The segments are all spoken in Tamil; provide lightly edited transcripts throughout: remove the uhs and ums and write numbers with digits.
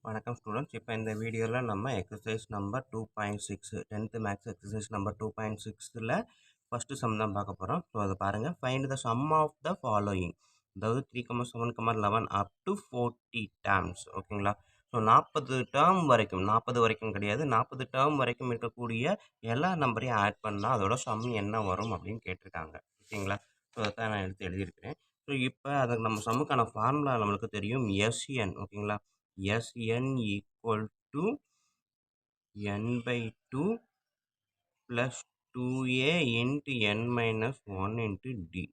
வணக்கம் ஸ்டூடெண்ட்ஸ். இப்போ இந்த வீடியோவில் நம்ம exercise number 2.6 10th maths exercise number 2.6ல் ஃபஸ்ட்டு சம் தான் பார்க்க போகிறோம். ஸோ அதை பாருங்கள். Find the sum of the following, அதாவது 3,7,11 அப் டு 40 டேர்ம்ஸ். ஓகேங்களா? ஸோ 40 டேர்ம் வரைக்கும், 40 வரைக்கும் கிடையாது, 40 டேர்ம் வரைக்கும் இருக்கக்கூடிய எல்லா நம்பரையும் ஆட் பண்ணால் அதோட சம் என்ன வரும் அப்படின்னு கேட்டிருக்காங்க. ஓகேங்களா? ஸோ அதை தான் நான் எடுத்து எழுதியிருக்கிறேன். ஸோ இப்போ அதுக்கு நம்ம சம்முக்கான ஃபார்முலா நம்மளுக்கு தெரியும், SN. ஓகேங்களா? Sn equal to n by 2 plus 2a into n minus 1 into d.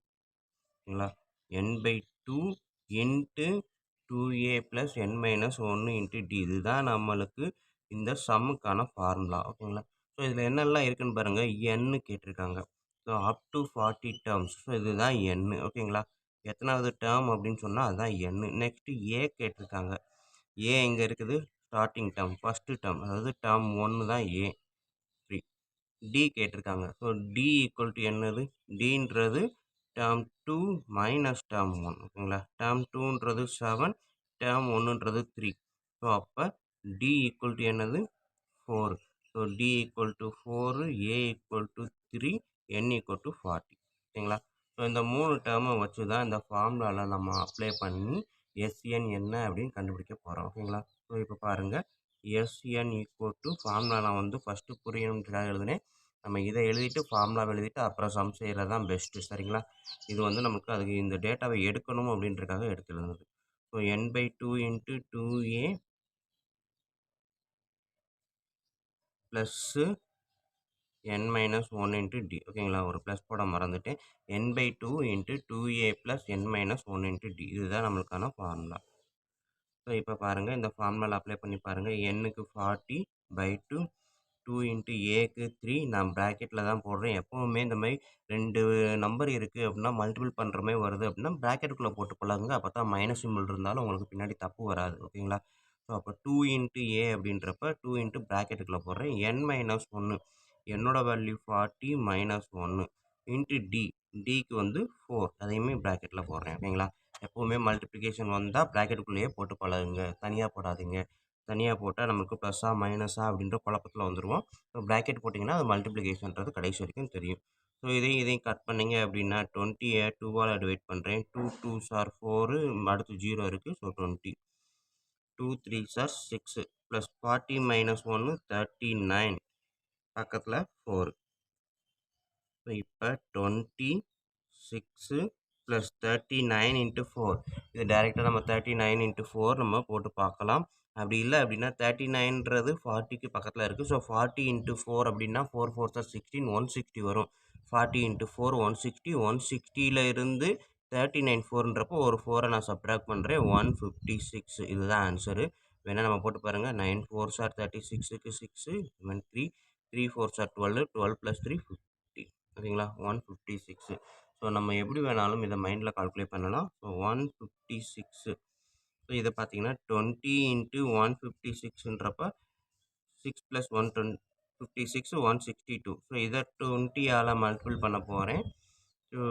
ஓகேங்களா? n by 2 into 2a plus n minus 1 into d. இதுதான் நம்மளுக்கு இந்த சம்முக்கான ஃபார்முலா. ஓகேங்களா? ஸோ இதில் என்னெல்லாம் இருக்குன்னு பாருங்கள். n கேட்டிருக்காங்க. So up to 40 terms. So இதுதான் n. ஓகேங்களா? எத்தனாவது டேர்ம் அப்படின்னு சொன்னால் அதுதான் n. நெக்ஸ்ட்டு a கேட்டிருக்காங்க. ஏ எங்கே இருக்குது? ஸ்டார்டிங் டேர்ம், ஃபஸ்ட்டு டேர்ம், அதாவது டேர்ம் 1 தான் ஏ. 3 டி கேட்டிருக்காங்க. ஸோ டி ஈக்குவல் டு என்னது? டின்றது டேர்ம் 2 மைனஸ் டேர்ம் 1. ஓகேங்களா? டேர்ம் 2ன்றது 7, டேர்ம் 1ன்றது 3. ஸோ அப்போ டி ஈக்குவல் டு என்னது? 4. So D equal to 4, A equal to 3, N equal to 40. ஓகேங்களா? ஸோ இந்த 3 டேர்மை வச்சு தான் இந்த ஃபார்முலாவில் நம்ம அப்ளை பண்ணி எஸ்என் என்ன அப்படின்னு கண்டுபிடிக்க போகிறோம். ஓகேங்களா? ஸோ இப்போ பாருங்கள், எஸ்என் ஈக்குவல் டு ஃபார்முலா நான் வந்து ஃபஸ்ட்டு புரியணுன்றதுக்காக எழுதுனேன். நம்ம இதை எழுதிட்டு ஃபார்முலா எழுதிட்டு அப்புறம் சம் செய்கிறது தான் பெஸ்ட்டு. சரிங்களா? இது வந்து நமக்கு அதுக்கு இந்த டேட்டாவை எடுக்கணும் அப்படின்றதுக்காக எடுத்து எழுதுனது. So N by 2 into 2a plus n minus 1 into D. ஓகேங்களா? ஒரு ப்ளஸ் போட மறந்துட்டேன். n by 2 into 2a plus n minus 1 into D. இதுதான் நம்மளுக்கான ஃபார்முலா. ஸோ இப்போ பாருங்கள், இந்த ஃபார்முலா அப்ளை பண்ணி பாருங்கள். n-க்கு 40 பை 2, 2 இன்ட்டு ஏக்கு 3. நான் ப்ராக்கெட்டில் தான் போடுறேன். எப்போவுமே இந்த மாதிரி 2 நம்பர் இருக்குது அப்படின்னா மல்டிபிள் பண்ணுற மாதிரி வருது அப்படின்னா ப்ராக்கெட்டுக்குள்ளே போட்டு பழகுங்க. அப்போ தான் மைனஸ் சிம்பிள் இருந்தாலும் உங்களுக்கு பின்னாடி தப்பு வராது. ஓகேங்களா? ஸோ அப்போ 2 இன்ட்டு ஏ அப்படின்றப்ப 2 இன்ட்டு ப்ராக்கெட்டுக்குள்ளே போடுறேன். n மைனஸ் 1, என்னோட வேல்யூ 40 மைனஸ் 1 இன்ட்டு டி. டிக்கு வந்து 4, அதையுமே ப்ராக்கெட்டில் போடுறேன். ஓகேங்களா? எப்போவுமே மல்டிப்ளிகேஷன் வந்தால் ப்ராக்கெட்டுக்குள்ளேயே போட்டு பழகுங்க. தனியாக போடாதீங்க. தனியாக போட்டால் நமக்கு ப்ளஸ்ஸா மைனஸா அப்படின்ற குழப்பத்தில் வந்துடுவோம். ஸோ ப்ராக்கெட் போட்டிங்கன்னா அது மல்டிப்ளிகேஷன்றது கடைசி வரைக்கும் தெரியும். ஸோ இதையும் கட் பண்ணிங்க அப்படின்னா 20 2ஆல் டிவைட் பண்ணுறேன். 2 2s are 4, அடுத்து 0 இருக்குது. So 20. 2 3s are 6 plus 40 minus 1 39, பக்கத்தில் 4. ஸோ இப்போ 26 ப்ளஸ் 39 இன்ட்டு 4. இது டேரெக்டாக நம்ம 39 இன்ட்டு 4 நம்ம போட்டு பார்க்கலாம். அப்படி இல்லை அப்படின்னா 39ன்றது 40க்கு பக்கத்தில் இருக்குது. ஸோ 40 இன்ட்டு 4 அப்படின்னா 4 4s are 16, 160 வரும். 40 இன்ட்டு 4 160. 160ல் இருந்து 39 4ன்றப்போ ஒரு 4 நான் சப்ட்ராக்ட் பண்ணுறேன். 156. இதுதான் ஆன்சரு. வேணால் நம்ம போட்டு பாருங்கள். 9 4s are 36க்கு 6, 3 3 4s are 12, 12 + 3 50. ஓகேங்களா? 156. ஸோ நம்ம எப்படி வேணாலும் இதை மைண்டில் கால்குலேட் பண்ணலாம். ஸோ 156. ஸோ இதை பார்த்தீங்கன்னா 20 இன்ட்டு 156ன்றப்ப 6 + 1 56, 162. ஸோ இதை 20ஆல் மல்டிபிள் பண்ண போகிறேன். ஸோ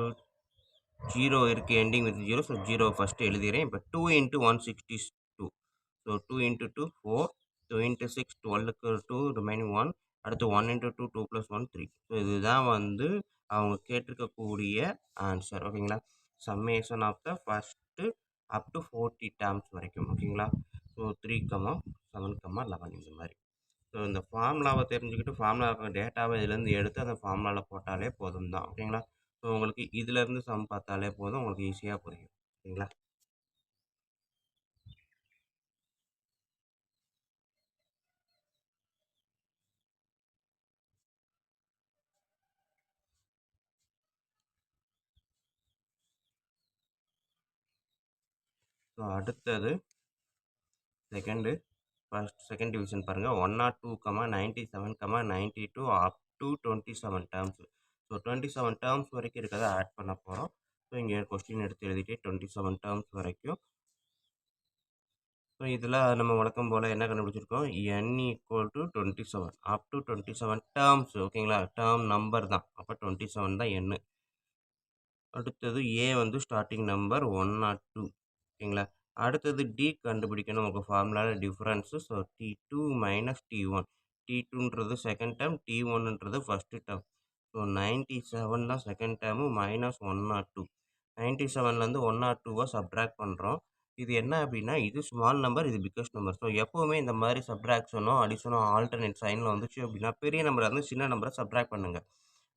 0 இருக்குது, எண்டிங் வித் 0. ஸோ 0 ஃபஸ்ட்டு எழுதிடுறேன். இப்போ 2 இன்ட்டு 162. ஸோ 2 இன்ட்டு 2 4, 2 இன்ட்டு 6 12க்கு 2, ரிமைனிங் 1. அடுத்து 1 இன்ட்டு 2 2 + 1 3. ஸோ இதுதான் வந்து அவங்க கேட்டிருக்கக்கூடிய ஆன்சர். ஓகேங்களா? Summation of the first up to 40 terms வரைக்கும். ஓகேங்களா? ஸோ 3, 7, 11 இந்த மாதிரி. ஸோ இந்த ஃபார்முலாவை தெரிஞ்சுக்கிட்டு ஃபார்முலா டேட்டாவை இதுலேருந்து எடுத்து அந்த ஃபார்முலாவில் போட்டாலே போதும் தான். ஓகேங்களா? ஸோ உங்களுக்கு இதிலேருந்து சம் பார்த்தாலே போதும், உங்களுக்கு ஈஸியாக புரியும். ஓகேங்களா? ஸோ அடுத்தது செகண்ட் டிவிஷன் பாருங்கள். 102, 97, 92 up to 27 terms. So 27 terms வரைக்கும் இருக்கிறத ஆட் பண்ண போகிறோம். ஸோ இங்கே கொஸ்டின் எடுத்து எழுதிட்டு 27 டேர்ம்ஸ் வரைக்கும். ஸோ இதில் நம்ம வழக்கம் போல் என்ன கண்டுபிடிச்சிருக்கோம்? n equal to 27 up to 27 terms. ஓகேங்களா? டேர்ம் நம்பர் தான், அப்போ 27 தான் n. அடுத்தது ஏ வந்து ஸ்டார்டிங் நம்பர் 102. ஓகேங்களா? அடுத்தது டி கண்டுபிடிக்கணும். நமக்கு ஃபார்முலால difference. So T2 minus T1. T2ன்றது செகண்ட் டேர்ம், T1ன்றது ஃபர்ஸ்ட் டேர்ம். ஸோ 97 தான் செகண்ட் டேர்மு மைனஸ் 102. 97லேருந்து 102வ சப்ட்ராக்ட் பண்ணுறோம். இது என்ன அப்படின்னா, இது ஸ்மால் நம்பர், இது பிக்கஸ்ட் நம்பர். ஸோ எப்பவுமே இந்த மாதிரி சப்ட்ராக்ஷனோ, அடிஷனோ ஆல்டர்னேட் சைனில் வந்துச்சு அப்படின்னா, பெரிய நம்பரை வந்து சின்ன நம்பரை சப்ட்ராக்ட் பண்ணுங்க.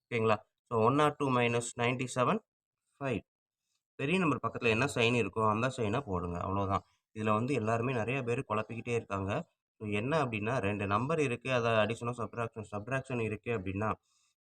ஓகேங்களா? So 102 minus 97 5. பெரிய நம்பர் பக்கத்தில் என்ன சைன் இருக்கோ அந்த சைனை போடுங்க, அவ்வளோதான். இதில் வந்து எல்லாருமே நிறைய பேர் குழப்பிக்கிட்டே இருக்காங்க. ஸோ என்ன அப்படின்னா, 2 நம்பர் இருக்குது, அதை அடிஷனோ சப்ட்ராக்ஷன் இருக்குது அப்படின்னா,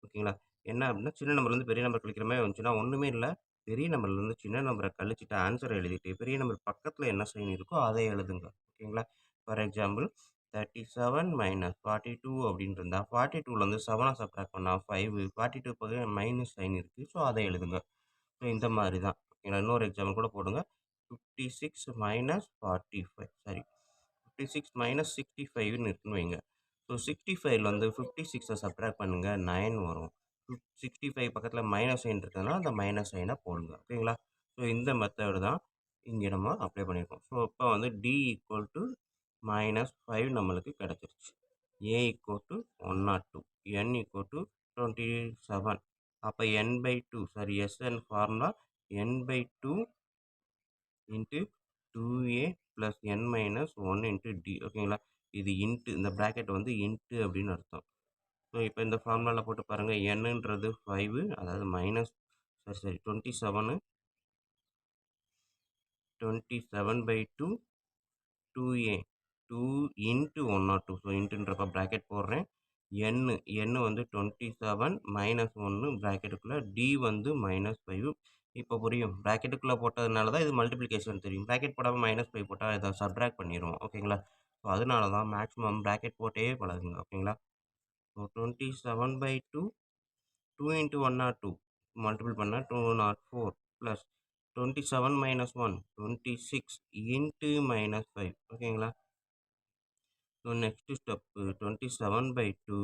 ஓகேங்களா, என்ன அப்படின்னா சின்ன நம்பர்லேருந்து பெரிய நம்பர் கழிக்கிற மாதிரி வந்துச்சுன்னா ஒன்றுமே இல்லை. பெரிய நம்பர்லேருந்து சின்ன நம்பரை கழிச்சிட்டு ஆன்சர் எழுதிட்டு பெரிய நம்பர் பக்கத்தில் என்ன சைன் இருக்கோ அதை எழுதுங்க. ஓகேங்களா? ஃபார் எக்ஸாம்பிள் 37 மைனஸ் 42 அப்படின்னு இருந்தால் 42லேருந்து 7 சப்ட்ராக்ட் பண்ணால் 5. 42 பக்கம் மைனஸ் சைன் இருக்குது, ஸோ அதை எழுதுங்க. ஸோ இந்த மாதிரி தான். ஓகேங்களா? இன்னொரு எக்ஸாம்பிள் கூட போடுங்க. 56 மைனஸ் 45 சாரி 56 மைனஸ் 65ன்னு இருக்குன்னு வைங்க. ஸோ 65ல வந்து 56 சப்ட்ராக்ட் பண்ணுங்க, 9 வரும். 65 பக்கத்தில் மைனஸ் சைன் இருக்கிறதுனால அந்த மைனஸ் சைனை போடுங்க. ஓகேங்களா? ஸோ இந்த மெத்தடு தான் இங்கே நம்ம அப்ளை பண்ணியிருக்கோம். ஸோ இப்போ வந்து டி ஈக்குவல் டு -5 நம்மளுக்கு கிடச்சிருச்சு. A equal to 102, N equal to 27. அப்போ n/2 sorry SN formula n/2 into 2a plus n minus 1 into D. ஓகேங்களா? இது இன்ட்டு, இந்த ப்ராக்கெட் வந்து இன்ட்டு அப்படின்னு அர்த்தம். ஸோ இப்போ இந்த ஃபார்முலாவில் போட்டு பாருங்கள். என்னன்றது 5, அதாவது மைனஸ் சரி 27 27/2 2a 2 இன்ட்டு 102. ஸோ இன்ட்டுன்றப்ப ப்ராக்கெட் போடுறேன். n வந்து 27 மைனஸ் 1 ப்ராக்கெட்டுக்குள்ளே, டி வந்து -5. இப்போ புரியும். ப்ராக்கெட்டுக்குள்ளே போட்டதுனால தான் இது மல்டிப்ளிகேஷன் தெரியும். ப்ராக்கெட் போடாமல் -5 போட்டால் இதை சப்ட்ராக்ட் பண்ணிடுவோம். ஓகேங்களா? ஸோ அதனால தான் மேக்ஸிமம் ப்ராக்கெட் போட்டே பழகுங்க. ஓகேங்களா? ஸோ 27/2 2 இன்ட்டு 102 மல்டிபிள் பண்ணால் 204 ப்ளஸ் 27 மைனஸ் 1 26 இன்ட்டு -5. ஓகேங்களா? So next step 27/2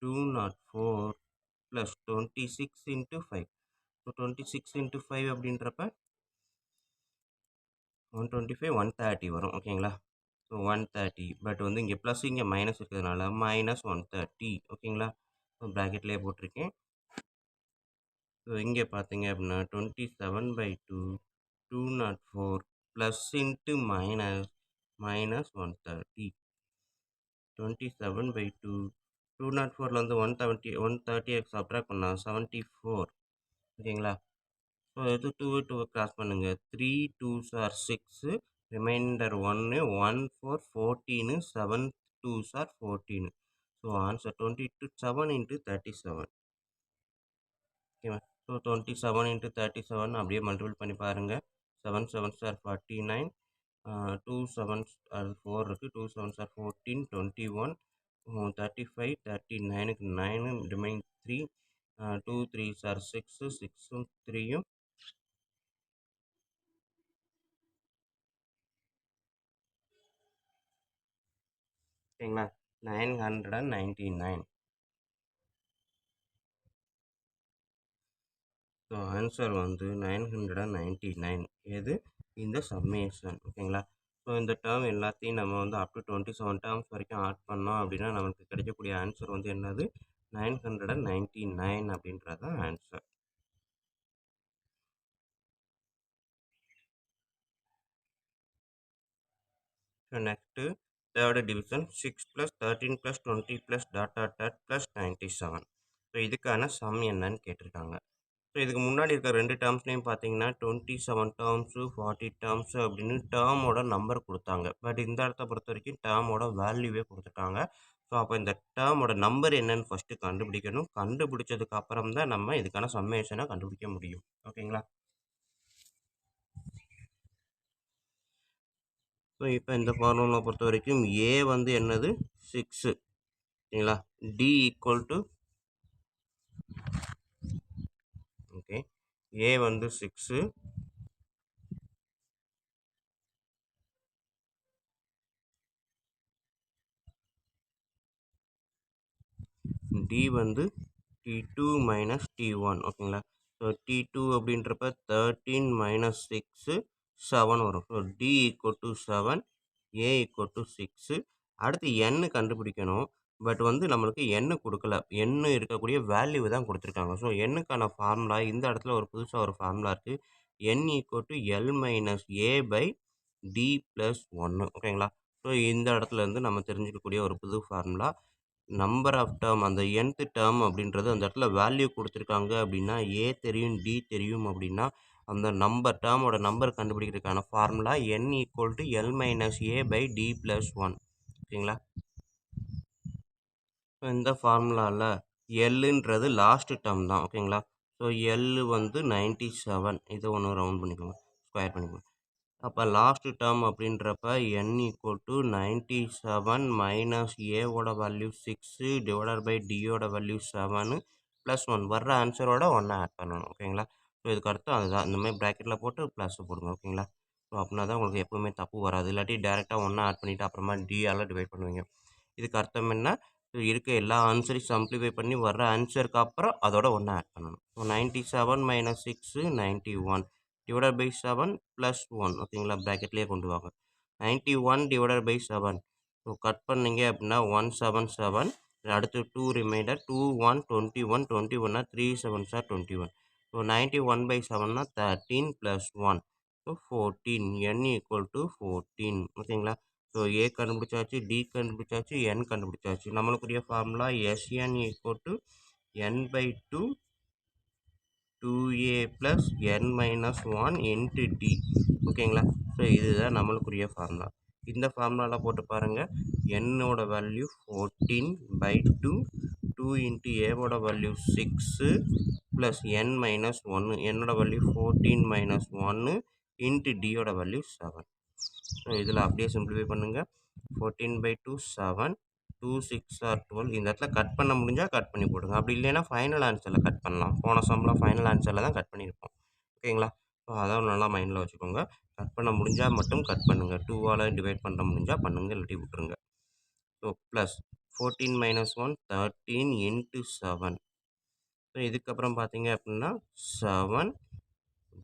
204 plus 26 into 5. So 26 into 5 அப்படின்றப்ப 125 130 வரும். ஓகேங்களா? ஸோ 130, பட் வந்து இங்கே ப்ளஸ் இங்கே மைனஸ் இருக்கிறதுனால மைனஸ் 130. ஓகேங்களா? ஸோ ப்ராக்கெட்லேயே போட்டிருக்கேன். ஸோ இங்கே பார்த்தீங்க அப்படின்னா 27/2 204 ப்ளஸ் இன்ட்டு மைனஸ் 130. 27/2 204லேருந்து 130 சப்ட்ராக்ட் பண்ணால் 74. ஓகேங்களா? ஸோ இது 2 கிராஸ் பண்ணுங்கள். 3 2s are 6, remainder 1 1 4 14, 7 2s are 14. So answer 27 into 37. ஓகேவா? ஸோ 27 இன்ட்டு 37 அப்படியே மல்டிபிள் பண்ணி பாருங்கள். 7 7s are 49, 2 7s அது 4 இருக்குது, 2 7s are 14, 21, 35, 39க்கு 9, remain 3, 2 3s are 6, 6ம் 3யும் ஓகேங்களா? 999. ஸோ ஆன்சர் வந்து 999. எது? இந்த சம்மேஷன். ஓகேங்களா? ஸோ இந்த டேர்ம் எல்லாத்தையும் நம்ம வந்து அப் டு 27 டேர்ம்ஸ் வரைக்கும் ஆட் பண்ணோம் அப்படின்னா நமக்கு கிடைக்கக்கூடிய ஆன்சர் வந்து என்னது? 999 அப்படின்றது தான் answer. So next third division 6 + 13 + 20 + dot dot dot + 97. So இதுக்கான சம் என்னன்னு கேட்டிருக்காங்க. ஸோ இதுக்கு முன்னாடி இருக்க 2 டேர்ம்ஸ்லையும் பார்த்தீங்கன்னா 27 டேர்ம்ஸு 40 டேர்ம்ஸு அப்படின்னு டேர்மோட நம்பர் கொடுத்தாங்க. பட் இந்த இடத்த பொறுத்த வரைக்கும் டேர்மோட வேல்யூவே கொடுத்துட்டாங்க. ஸோ அப்போ இந்த டேர்மோட நம்பர் என்னன்னு ஃபஸ்ட்டு கண்டுபிடிக்கணும். கண்டுபிடிச்சதுக்கு அப்புறம் தான் நம்ம இதுக்கான சம்மேஷனை கண்டுபிடிக்க முடியும். ஓகேங்களா? ஸோ இப்போ இந்த ஃபார்முலா பொறுத்த வரைக்கும் ஏ வந்து என்னது? 6. ஓகேங்களா? டி ஈக்குவல் டு ஓகே ஏ வந்து 6, டி வந்து T2 மைனஸ் T1. ஓகேங்களா? ஸோ T2 அப்படின்றப்ப 13 மைனஸ் 6, 7 வரும். So D = 7, A = 6. அடுத்து N கண்டுபிடிக்கணும். பட் வந்து நம்மளுக்கு N குடுக்கல. N இருக்கக்கூடிய வேல்யூ தான் குடுத்துருக்காங்க. ஸோ Nக்கான ஃபார்முலா இந்த இடத்துல புதுசா ஒரு ஃபார்முலா இருக்கு. N = L - A/D + 1 ஓகேங்களா? ஸோ இந்த இடத்துல இருந்து நம்ம தெரிஞ்சுக்கக்கூடிய ஒரு புது ஃபார்முலா. நம்பர் ஆஃப் டெர்ம் அந்த nth டெர்ம் அப்படின்றது அந்த இடத்துல வேல்யூ குடுத்துருக்காங்க அப்படின்னா, A தெரியும், D தெரியும் அப்படின்னா, அந்த டெர்மோட number கண்டுபிடிக்கிறதுக்கான formula N = L - A/D + 1 ஓகேங்களா? இந்த ஃபார்முலால Lன்றது லாஸ்ட் டெர்ம் தான் ஓகேங்களா? ஸோ L வந்து 97 இத ஒண்ணு ரவுண்ட் பண்ணிக்கோங்க. ஸ்கொயர் பண்ணிக்கோங்க. அப்ப லாஸ்ட் டெர்ம் அப்படின்றப்ப N = 97 மைனஸ் A ஓட வேல்யூ 6 டிவைடட் பை D ஓட வேல்யூ 7 ப்ளஸ் 1 வர்ற ஆன்சரோட 1 ஆட் பண்ணணும் ஓகேங்களா? ஸோ இதுக்கு அர்த்தம் அதுதான். இந்த மாதிரி ப்ராக்கெட்ல போட்டு ப்ளஸ் போடுங்க ஓகேங்களா? ஸோ அப்படின்னா தான் உங்களுக்கு எப்பவுமே தப்பு வராது. இல்லாட்டி டைரக்ட்டா 1 ஆட் பண்ணிட்டு அப்புறமா D ஆல டிவைட் பண்ணுவீங்க. இதுக்கு அர்த்தம் என்ன? இருக்க எல்லா ஆன்சரையும் சிம்ப்ளிஃபை பண்ணி வர்ற ஆன்சருக்கு அப்புறம் அதோட 1 ஆட் பண்ணணும். ஸோ 97 - 6 91 டிவைடட் பை 7 ப்ளஸ் 1 ஓகேங்களா? ப்ராக்கெட்லேயே கொண்டு வாங்க. 91 டிவைடட் பை 7 ஸோ கட் பண்ணீங்க அப்படின்னா 177 அடுத்து 2 remainder 2 1 21 21 3 7s are 21 so 91/7 13 plus 1 so 14 N = 14 ஓகேங்களா? ஸோ A கண்டுபிடிச்சாச்சு, D கண்டுபிடிச்சாச்சு, N கண்டுபிடிச்சாச்சு. நம்மளுக்குரிய formula SN = N/2 2A + N - 1 × D ஓகேங்களா? ஸோ இதுதான் நம்மளுக்குரிய ஃபார்முலா. இந்த ஃபார்முலால போட்டு பாருங்க. Nஓட வேல்யூ 14/2 2 × A ஓட வேல்யூ 6 ப்ளஸ் N - 1 Nஓட வேல்யூ 14 - 1 × D ஓட வேல்யூ 7. ஸோ இதில் அப்படியே சிம்பிளிஃபை பண்ணுங்க. 14/2 7 2 6 are 12 இந்த இடத்துல கட் பண்ண முடிஞ்சா கட் பண்ணி போடுங்க. அப்படி இல்லைன்னா ஃபைனல் ஆன்சரில் கட் பண்ணலாம். போன சம்மில் ஃபைனல் ஆன்சரில் தான் கட் பண்ணியிருப்போம் ஓகேங்களா? ஸோ அதான் நல்லா மைண்டில் வச்சுக்கோங்க. கட் பண்ண முடிஞ்சால் மட்டும் கட் பண்ணுங்கள். 2ஆல் டிவைட் பண்ண முடிஞ்சால் பண்ணுங்கள், இல்லாட்டி விட்டுருங்க. ஸோ ப்ளஸ் 14 - 1 13 × 7 ஸோ இதுக்கப்புறம் பார்த்தீங்க அப்படின்னா 7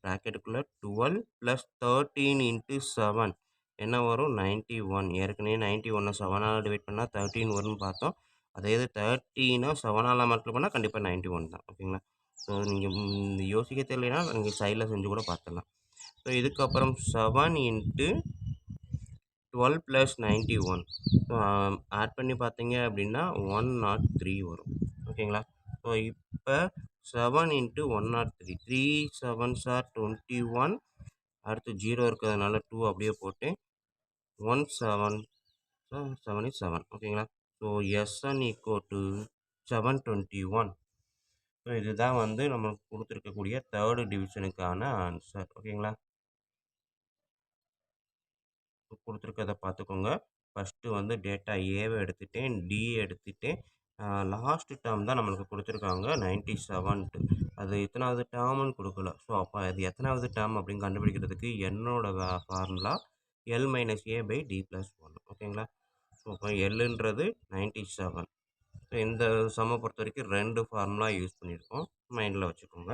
ப்ராக்கெட்டுக்குள்ளே 12 ப்ளஸ் 13 × 7 என்ன வரும் 91 ஏற்கனவே 91 7ஆல் டிவைட் பண்ணால் 13 வரும்னு பார்த்தோம். அதே இது 13 7ஆல் மல்டிப்ளை பண்ணால் கண்டிப்பாக 91 தான் ஓகேங்களா? ஸோ நீங்கள் யோசிக்க தெரியலைன்னா நீங்கள் சைடில் செஞ்சு கூட பார்த்துடலாம். ஸோ இதுக்கப்புறம் 7 × 12 ப்ளஸ் 91 ஆட் பண்ணி பார்த்தீங்க அப்படின்னா 103 வரும் ஓகேங்களா? ஸோ இப்போ 7 × 103 3 7s are 21 அடுத்து 0 இருக்கிறதுனால 2 அப்படியே போட்டு 1 7 7 is 7 ஓகேங்களா? ஸோ SN = 721 ஸோ இதுதான் வந்து நம்மளுக்கு கொடுத்துருக்கக்கூடிய தேர்டு டிவிஷனுக்கான ஆன்சர் ஓகேங்களா? கொடுத்துருக்கத பார்த்துக்கோங்க. ஃபஸ்ட்டு வந்து டேட்டா ஏவை எடுத்துட்டேன், டி எடுத்துட்டேன். லாஸ்ட் டேர்ம் தான் நம்மளுக்கு கொடுத்துருக்காங்க 97 அது எத்தனாவது டேர்ம்னு கொடுக்கல. ஸோ அப்போ அது எத்தனாவது டேர்ம் அப்படின்னு கண்டுபிடிக்கிறதுக்கு என்னோட ஃபார்முலா L - A/D + 1 ஓகேங்களா? ஸோ அப்போ Lன்றது 97. ஸோ இந்த சம்மை பொறுத்த வரைக்கும் 2 ஃபார்முலா யூஸ் பண்ணியிருக்கோம். மைண்டில் வச்சுக்கோங்க.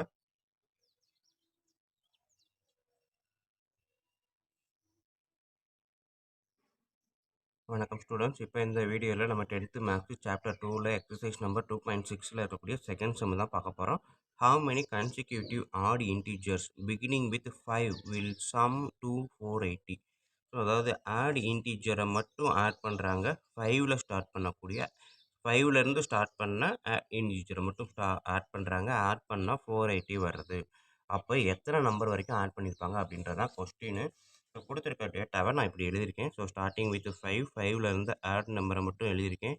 வணக்கம் ஸ்டூடெண்ட்ஸ். இப்போ இந்த வீடியோவில் நம்ம 10th மேத்ஸ் சாப்டர் 2ல் எக்ஸசைஸ் நம்பர் 2.6ல் இருக்கக்கூடிய செகண்ட் சம் தான் பார்க்க போகிறோம். How many consecutive odd integers beginning with 5 will sum to 480? So அதாவது ஆட் இன்டீஜரை மட்டும் ஆட் பண்ணுறாங்க. 5ல் ஸ்டார்ட் பண்ணக்கூடிய 5லேருந்து ஸ்டார்ட் பண்ண இன்டீஜரை மட்டும் ஆட் பண்ணுறாங்க. ஆட் பண்ணால் 480 வருது. அப்போ எத்தனை நம்பர் வரைக்கும் ஆட் பண்ணியிருப்பாங்க அப்படின்றதான் கொஸ்டின். ஸோ கொடுத்துருக்க டேட்டாவை நான் இப்படி எழுதியிருக்கேன். ஸோ ஸ்டார்டிங் வித் 5லேருந்து ஆட் நம்பரை மட்டும் எழுதியிருக்கேன்.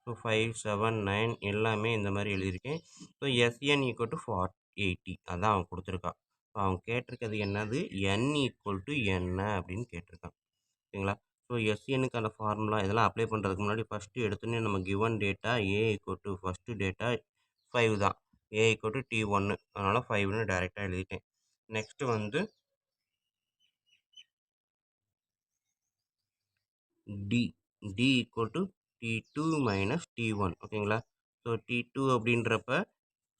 ஸோ 5 7 9 எல்லாமே இந்த மாதிரி எழுதியிருக்கேன். ஸோ SN = 480 அதான் அவன் கொடுத்துருக்கான். ஸோ அவன் கேட்டிருக்கிறது என்னது N = என்ன அப்படின்னு கேட்டிருக்கான் ஓகேங்களா? ஸோ SNக்கான ஃபார்முலா இதெல்லாம் அப்ளை பண்ணுறதுக்கு முன்னாடி ஃபஸ்ட்டு எடுத்தோன்னே நம்ம given data A = first data 5 தான். A = T1 அதனால் 5ன்னு டைரெக்டாக எழுதிட்டேன். நெக்ஸ்ட்டு வந்து D = T2 - T1 ஓகேங்களா? ஸோ T2 அப்படின்றப்ப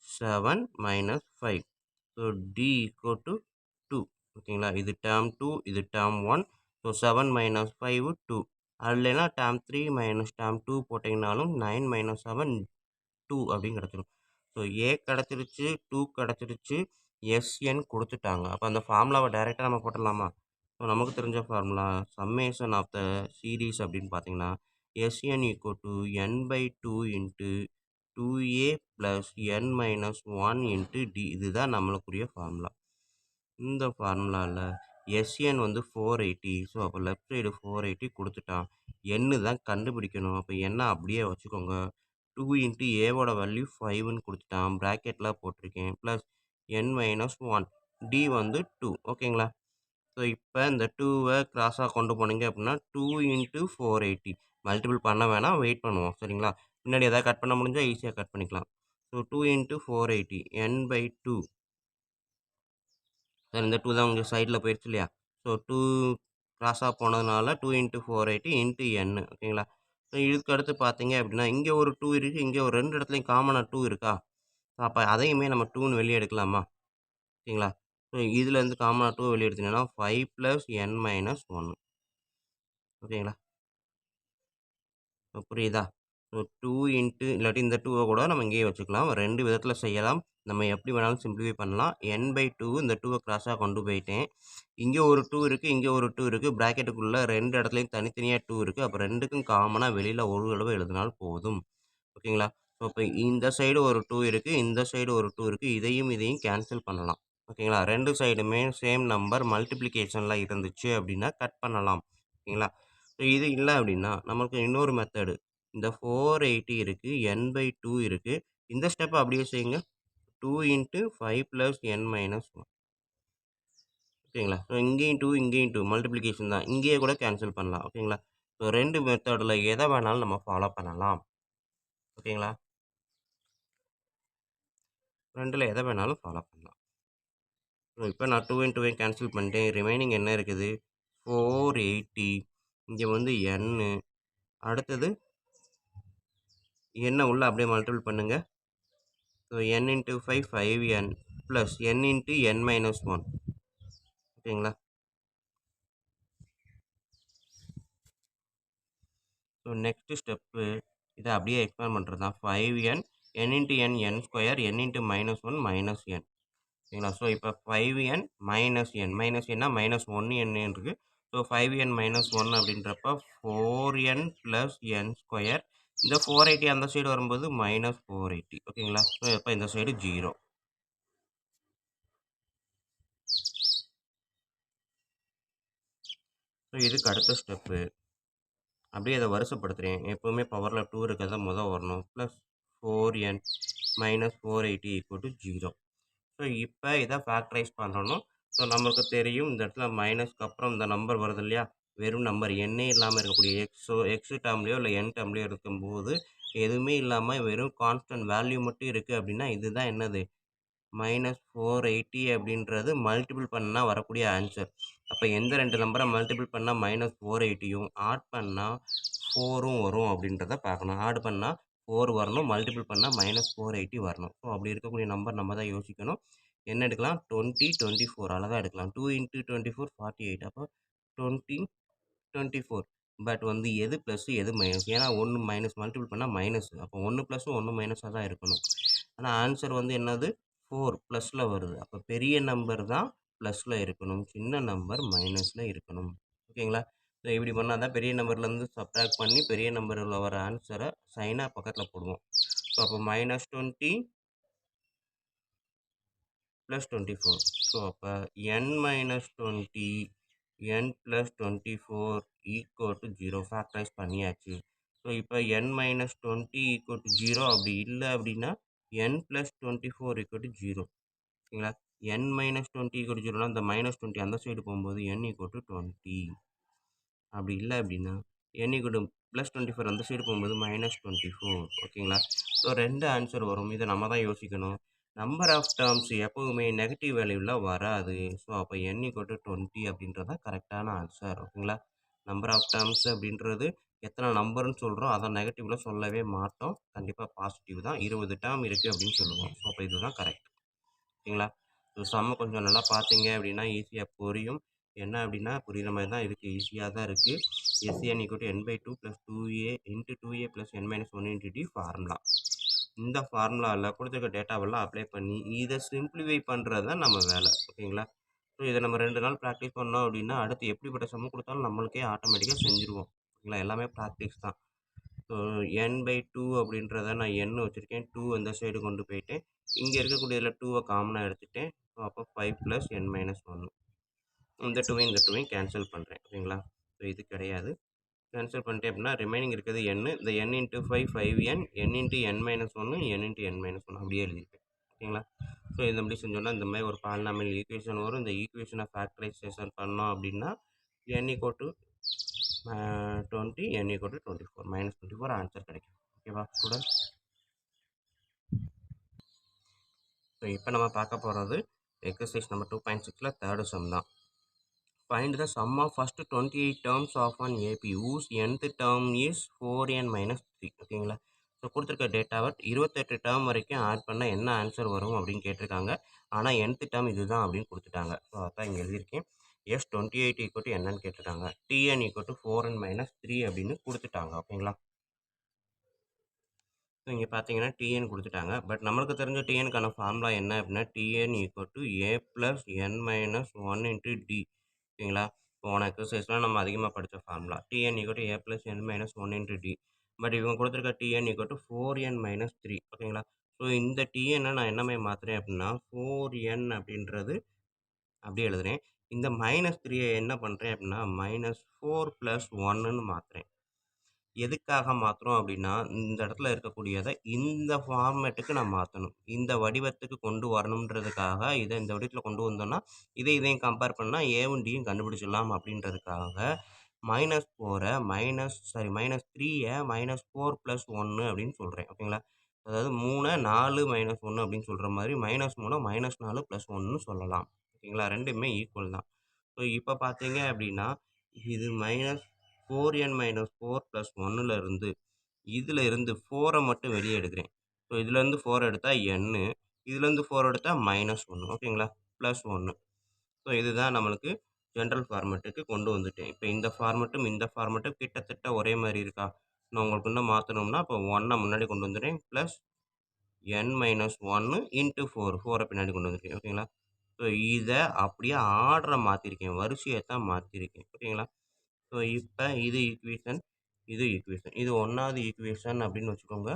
7 - 5 ஸோ D = 2 ஓகேங்களா? இது டேர்ம் 2 இது டேர்ம் 1. So 7 minus 5 2. அது இல்லைன்னா டேர்ம் 3 மைனஸ் டேர்ம் 2 போட்டிங்கனாலும் 9 மைனஸ் 7 2 அப்படின்னு கிடச்சிரும். ஸோ ஏ கிடச்சிருச்சு, 2 கிடச்சிருச்சு, எஸ்என் கொடுத்துட்டாங்க. அப்போ அந்த ஃபார்முலாவை டைரெக்டாக நம்ம போட்டுடலாமா? ஸோ நமக்கு தெரிஞ்ச formula summation of the series அப்படின்னு பார்த்தீங்கன்னா SN equal to N by 2 into 2a plus N minus 1 into D. இதுதான் நம்மளுக்குரிய ஃபார்முலா. இந்த ஃபார்முலாவில் எஸ்என் வந்து 480. ஸோ அப்போ லெஃப்ட் சைடு 480 கொடுத்துட்டான். என்னு தான் கண்டுபிடிக்கணும். அப்போ என்ன அப்படியே வச்சுக்கோங்க. 2 இன்ட்டு ஏவோட வேல்யூ 5ன்னு கொடுத்துட்டான். ப்ராக்கெட்டில் போட்டிருக்கேன். Plus N minus 1. டி வந்து 2. ஓகேங்களா? ஸோ இப்போ இந்த 2வை கிராஸாக கொண்டு போனீங்க அப்படின்னா 2 இன்ட்டு 480. மல்டிபிள் பண்ண வேணாம், வெயிட் பண்ணுவோம். சரிங்களா? பின்னாடி எதாவது கட் பண்ண முடிஞ்சால் ஈஸியாக கட் பண்ணிக்கலாம். So 2 into 480 N by 2. Sir இந்த 2 தான் உங்கள் சைடில் போயிடுச்சு இல்லையா? ஸோ 2 கிராஸாக போனதுனால 2 இன்ட்டு 480 இன்ட்டு என். ஓகேங்களா? ஸோ இதுக்கு அடுத்து பார்த்தீங்க அப்படின்னா இங்கே ஒரு 2 இருக்குது, இங்கே ஒரு 2 இடத்துலையும் காமனாக 2 இருக்கா? அப்போ அதையுமே நம்ம 2ன்னு வெளியே எடுக்கலாமா? ஓகேங்களா? ஸோ இதுலேருந்து காமனாக 2 வெளியே எடுத்தீங்கன்னா 5 ப்ளஸ் என் மைனஸ் 1. ஓகேங்களா? புரியுதா? ஸோ 2 இன்ட்டு இல்லாட்டி இந்த 2வை கூட நம்ம இங்கேயே வச்சுக்கலாம். 2 விதத்தில் செய்யலாம். நம்ம எப்படி வேணாலும் சிம்பிளிஃபை பண்ணலாம். n பை 2 இந்த 2வை கிராஸாக கொண்டு போயிட்டேன். இங்கே ஒரு 2 இருக்குது, இங்கே ஒரு 2 இருக்குது. ப்ராக்கெட்டுக்குள்ளே 2 இடத்துலையும் தனித்தனியாக 2 இருக்குது. அப்போ 2க்கும் காமனாக வெளியில் ஒரு தடவை எழுதினால் போதும். ஓகேங்களா? ஸோ இப்போ இந்த சைடு ஒரு 2 இருக்குது, இந்த சைடு ஒரு 2 இருக்குது. இதையும் கேன்சல் பண்ணலாம். ஓகேங்களா? 2 சைடுமே சேம் நம்பர் மல்டிப்ளிகேஷனில் இருந்துச்சு அப்படின்னா கட் பண்ணலாம். ஓகேங்களா? ஸோ இது இல்லை அப்படின்னா நமக்கு இன்னொரு மெத்தடு. இந்த 480 இருக்குது, n பை 2 இருக்குது. இந்த ஸ்டெப்பை அப்படியே செய்யுங்க. 2 இன்ட்டு 5 ப்ளஸ் என் மைனஸ் 1. ஓகேங்களா? ஸோ இங்கேயும் 2 இங்கேயும் 2 மல்டிப்ளிகேஷன் தான். இங்கேயே கூட கேன்சல் பண்ணலாம். ஓகேங்களா? ஸோ 2 மெத்தடில் எதை வேணாலும் நம்ம ஃபாலோ பண்ணலாம். ஓகேங்களா? 2ல் எதை வேணாலும் ஃபாலோ பண்ணலாம். ஸோ இப்போ நான் 2 இன்ட்டு 2 கேன்சல் பண்ணிட்டேன். ரிமைனிங் என்ன இருக்குது? 480. இங்கே வந்து n. அடுத்தது n உள்ள அப்படியே மல்டிபிள் பண்ணுங்க. So n into 5 5n plus n into n minus 1. ஓகேங்களா? ஸோ நெக்ஸ்ட் ஸ்டெப்பு இதை அப்படியே எக்ஸ்பேண்ட் பண்ணுறது தான். 5n n into n square n into minus 1 minus n. ஓகேங்களா? ஸோ இப்போ 5n மைனஸ் என்னா மைனஸ் 1n இருக்குது. ஸோ 5n மைனஸ் 1 அப்படின்றப்ப 4n ப்ளஸ் n ஸ்கொயர். இந்த 480 அந்த சைடு வரும்போது மைனஸ் 480. ஓகேங்களா? ஸோ இப்போ இந்த சைடு 0. ஸோ இதுக்கு அடுத்த ஸ்டெப்பு அப்படியே அதை வரிசைப்படுத்துகிறேன். எப்போவுமே பவரில் 2 இருக்கிறது தான் முதல் வரணும். Plus 4n minus 480 equal to 0. So இப்போ இதை ஃபேக்டரைஸ் பண்ணணும். ஸோ நமக்கு தெரியும் இந்த இடத்துல மைனஸ்க்கு அப்புறம் இந்த நம்பர் வருது இல்லையா? வெறும் நம்பர் எண்ணே இல்லாமல் இருக்கக்கூடிய எக்ஸ் டேர்ம்லேயோ இல்லை என் டேர்ம்லேயோ இருக்கும்போது எதுவுமே இல்லாமல் வெறும் கான்ஸ்டன்ட் வேல்யூ மட்டும் இருக்குது அப்படின்னா இதுதான் என்னது? மைனஸ் 480 அப்படின்றது மல்டிபிள் பண்ணால் வரக்கூடிய ஆன்சர். அப்போ எந்த 2 நம்பரை மல்டிபிள் பண்ணால் மைனஸ் 480யும் ஆட் பண்ணால் 4ம் வரும் அப்படின்றத பார்க்கணும். ஆட் பண்ணால் 4 வரணும், மல்டிபிள் பண்ணால் மைனஸ் 480 வரணும். ஸோ அப்படி இருக்கக்கூடிய நம்பர் நம்ம தான் யோசிக்கணும். என்ன எடுக்கலாம்? 20 24 அழகாக எடுக்கலாம். 2 இன்ட்டு 24 48. அப்போ 20 24. பட் வந்து எது ப்ளஸ் எது மைனஸ்? ஏன்னா 1 மைனஸ் மல்டிபிள் பண்ணால் மைனஸ். அப்போ 1 ப்ளஸும் 1 மைனஸாக தான் இருக்கணும். ஆனால் ஆன்சர் வந்து என்னது? 4 ப்ளஸில் வருது. அப்போ பெரிய நம்பர் தான் ப்ளஸில் இருக்கணும், சின்ன நம்பர் மைனஸில் இருக்கணும். ஓகேங்களா? ஸோ இப்படி பண்ணால் தான் பெரிய நம்பர்லேருந்து சப்ட்ராக்ட் பண்ணி பெரிய நம்பரில் வர ஆன்சரை சைனாக பக்கத்தில் போடுவோம். ஸோ அப்போ மைனஸ் 20 ப்ளஸ் 24. ஸோ அப்போ n minus 20 n plus 24 equal to 0 factorise பண்ணியாச்சு. ஸோ இப்போ n மைனஸ் 20 ஈக்குவல் டு 0 அப்படி இல்லை அப்படின்னா n ப்ளஸ் 24 ஈக்குவல் டு 0. ஓகேங்களா? n மைனஸ் 20 ஈக்குவல் டு 0னா இந்த மைனஸ் 20 அந்த சைடு போகும்போது n ஈக்குவல் டு 20. அப்படி இல்லை அப்படின்னா n ஈக்குவல் டு ப்ளஸ் 24 அந்த சைடு போகும்போது மைனஸ் 24. ஓகேங்களா? ஸோ 2 ஆன்சர் வரும். இதை நம்ம தான் யோசிக்கணும். நம்பர் ஆஃப் டேர்ம்ஸ் எப்போவுமே நெகட்டிவ் வேல்யூவில் வராது. ஸோ அப்போ n ஈக்குவல் டு 20 அப்படின்றது தான் கரெக்டான ஆன்சர். ஓகேங்களா? நம்பர் ஆஃப் டேர்ம்ஸ் அப்படின்றது எத்தனை நம்பர்னு சொல்கிறோம், அதை நெகட்டிவில் சொல்லவே மாட்டோம். கண்டிப்பாக பாசிட்டிவ் தான். 20 டேர்ம் இருக்குது அப்படின்னு சொல்லுவோம். ஸோ அப்போ இதுதான் கரெக்ட். ஓகேங்களா? ஸோ ஸோ சம்ம கொஞ்சம் நல்லா பார்த்தீங்க அப்படின்னா ஈஸியாக புரியும். என்ன அப்படின்னா புரியிற மாதிரி தான் இருக்குது, ஈஸியாக தான் இருக்குது. SAN equal n/2 + 2a × 2a + n-1 × d formula. இந்த ஃபார்முலாவில் கொடுத்துருக்க டேட்டாவெல்லாம் அப்ளை பண்ணி இதை சிம்பிளிஃபை பண்ணுறது தான் நம்ம வேலை. ஓகேங்களா? ஸோ இதை நம்ம 2 நாள் ப்ராக்டிஸ் பண்ணோம் அப்படின்னா அடுத்து எப்படிப்பட்ட சம்மு கொடுத்தாலும் நம்மளுக்கே ஆட்டோமேட்டிக்காக செஞ்சுருவோம். ஓகேங்களா? எல்லாமே ப்ராக்டிஸ் தான். ஸோ n/2 அப்படின்றத நான் n வச்சுருக்கேன். 2 அந்த சைடு கொண்டு போயிட்டேன். இங்கே இருக்கக்கூடியதில் 2வை காமனாக எடுத்துட்டேன். ஸோ அப்போ 5 + n-1. இந்த 2வையும் இந்த 2வையும் கேன்சல் பண்ணுறேன். ஓகேங்களா? ஸோ இது கிடையாது. கேன்சல் பண்ணிட்டேன் அப்படின்னா ரிமைனிங் இருக்கிறது n. இந்த n × 5 5n, n × n-1, n × n-1 அப்படியே எழுதியிருப்பேன். ஓகேங்களா? ஸோ இந்த மாதிரி செஞ்சோன்னா இந்த மாதிரி ஒரு பாலினாமியல் ஈக்குவேஷன் வரும். இந்த ஈக்குவேஷனை ஃபேக்டரைசேஷன் பண்ணோம் அப்படின்னா n = 20, n = 24, -24 ஆன்சர் கிடைக்கும். ஓகேவா ஸ்டூடெண்ட்ஸ்? ஸோ இப்போ நம்ம பார்க்க போகிறது எக்ஸசைஸ் நம்பர் 2.6ல் தேர்டு சம் தான். Find the sum of first 28 terms of an AP whose nth term is 4n - 3. ஓகேங்களா? ஸோ கொடுத்துருக்க டேட்டாவை 28 டேர்ம் வரைக்கும் ஆட் பண்ணால் என்ன ஆன்சர் வரும் அப்படின்னு கேட்டிருக்காங்க. ஆனால் nth டேர்ம் இதுதான் அப்படின்னு கொடுத்துட்டாங்க. ஸோ அதான் இங்கே எழுதியிருக்கேன். S28 என்னன்னு கேட்டிருக்காங்க. Tn = 4n - 3 அப்படின்னு கொடுத்துட்டாங்க. ஓகேங்களா? ஸோ இங்கே பார்த்தீங்கன்னா Tn கொடுத்துட்டாங்க. பட் நம்மளுக்கு தெரிஞ்ச Tnக்கான ஃபார்முலா என்ன அப்படின்னா Tn = a + n - 1 × d. ஓகேங்களா? போன எக்ஸசைஸ்லாம் நம்ம அதிகமாக படித்த formula Tn = a + n - 1 × d. But இவங்க கொடுத்துருக்க Tn = 4n - 3. ஓகேங்களா? ஸோ இந்த Tnனை நான் என்ன மாதிரி மாற்றுறேன் அப்படின்னா 4n அப்படின்றது அப்படியே எழுதுறேன். இந்த -3யை என்ன பண்ணுறேன் அப்படின்னா -4 + 1ன்னு மாற்றுறேன். எதுக்காக மாற்றுறோம் அப்படின்னா இந்த இடத்துல இருக்கக்கூடியதை இந்த ஃபார்மேட்டுக்கு நான் மாற்றணும். இந்த வடிவத்துக்கு கொண்டு வரணுன்றதுக்காக இதை இந்த வடிவத்தில் கொண்டு வந்தோம்னா இதையும் கம்பேர் பண்ணால் ஏவும் டியும் கண்டுபிடிச்சிடலாம் அப்படின்றதுக்காக -3யை -4 + 1 அப்படின்னு சொல்கிறேன். ஓகேங்களா? அதாவது 3 4 - 1 அப்படின்னு சொல்கிற மாதிரி -3 -4 + 1ன்னு சொல்லலாம். ஓகேங்களா? ரெண்டுமே ஈக்குவல் தான். ஸோ இப்போ பார்த்தீங்க அப்படின்னா இது -4n - 4 + 1ல் இருந்து இதில் இருந்து 4ரை மட்டும் வெளியே எடுக்கிறேன். ஸோ இதுலேருந்து 4 எடுத்தால் n, இதுலேருந்து 4 எடுத்தால் -1. ஓகேங்களா? +1. ஸோ இதுதான் நம்மளுக்கு ஜென்ரல் ஃபார்மேட்டுக்கு கொண்டு வந்துட்டேன். இப்போ இந்த ஃபார்மேட்டும் இந்த ஃபார்மேட்டும் கிட்டத்தட்ட ஒரே மாதிரி இருக்கா? நான் உங்களுக்கு இன்னும் மாற்றணும்னா இப்போ 1னை முன்னாடி கொண்டு வந்துடுறேன். +n - 1 × 4, 4ரை பின்னாடி கொண்டு வந்துருக்கேன். ஓகேங்களா? ஸோ இதை அப்படியே ஆர்டரை மாற்றிருக்கேன், வரிசையை தான் மாற்றிருக்கேன். ஓகேங்களா? ஸோ இப்போ இது ஈக்குவேஷன், இது ஈக்குவேஷன். இது 1வது ஈக்குவேஷன் அப்படின்னு வச்சுக்கோங்க.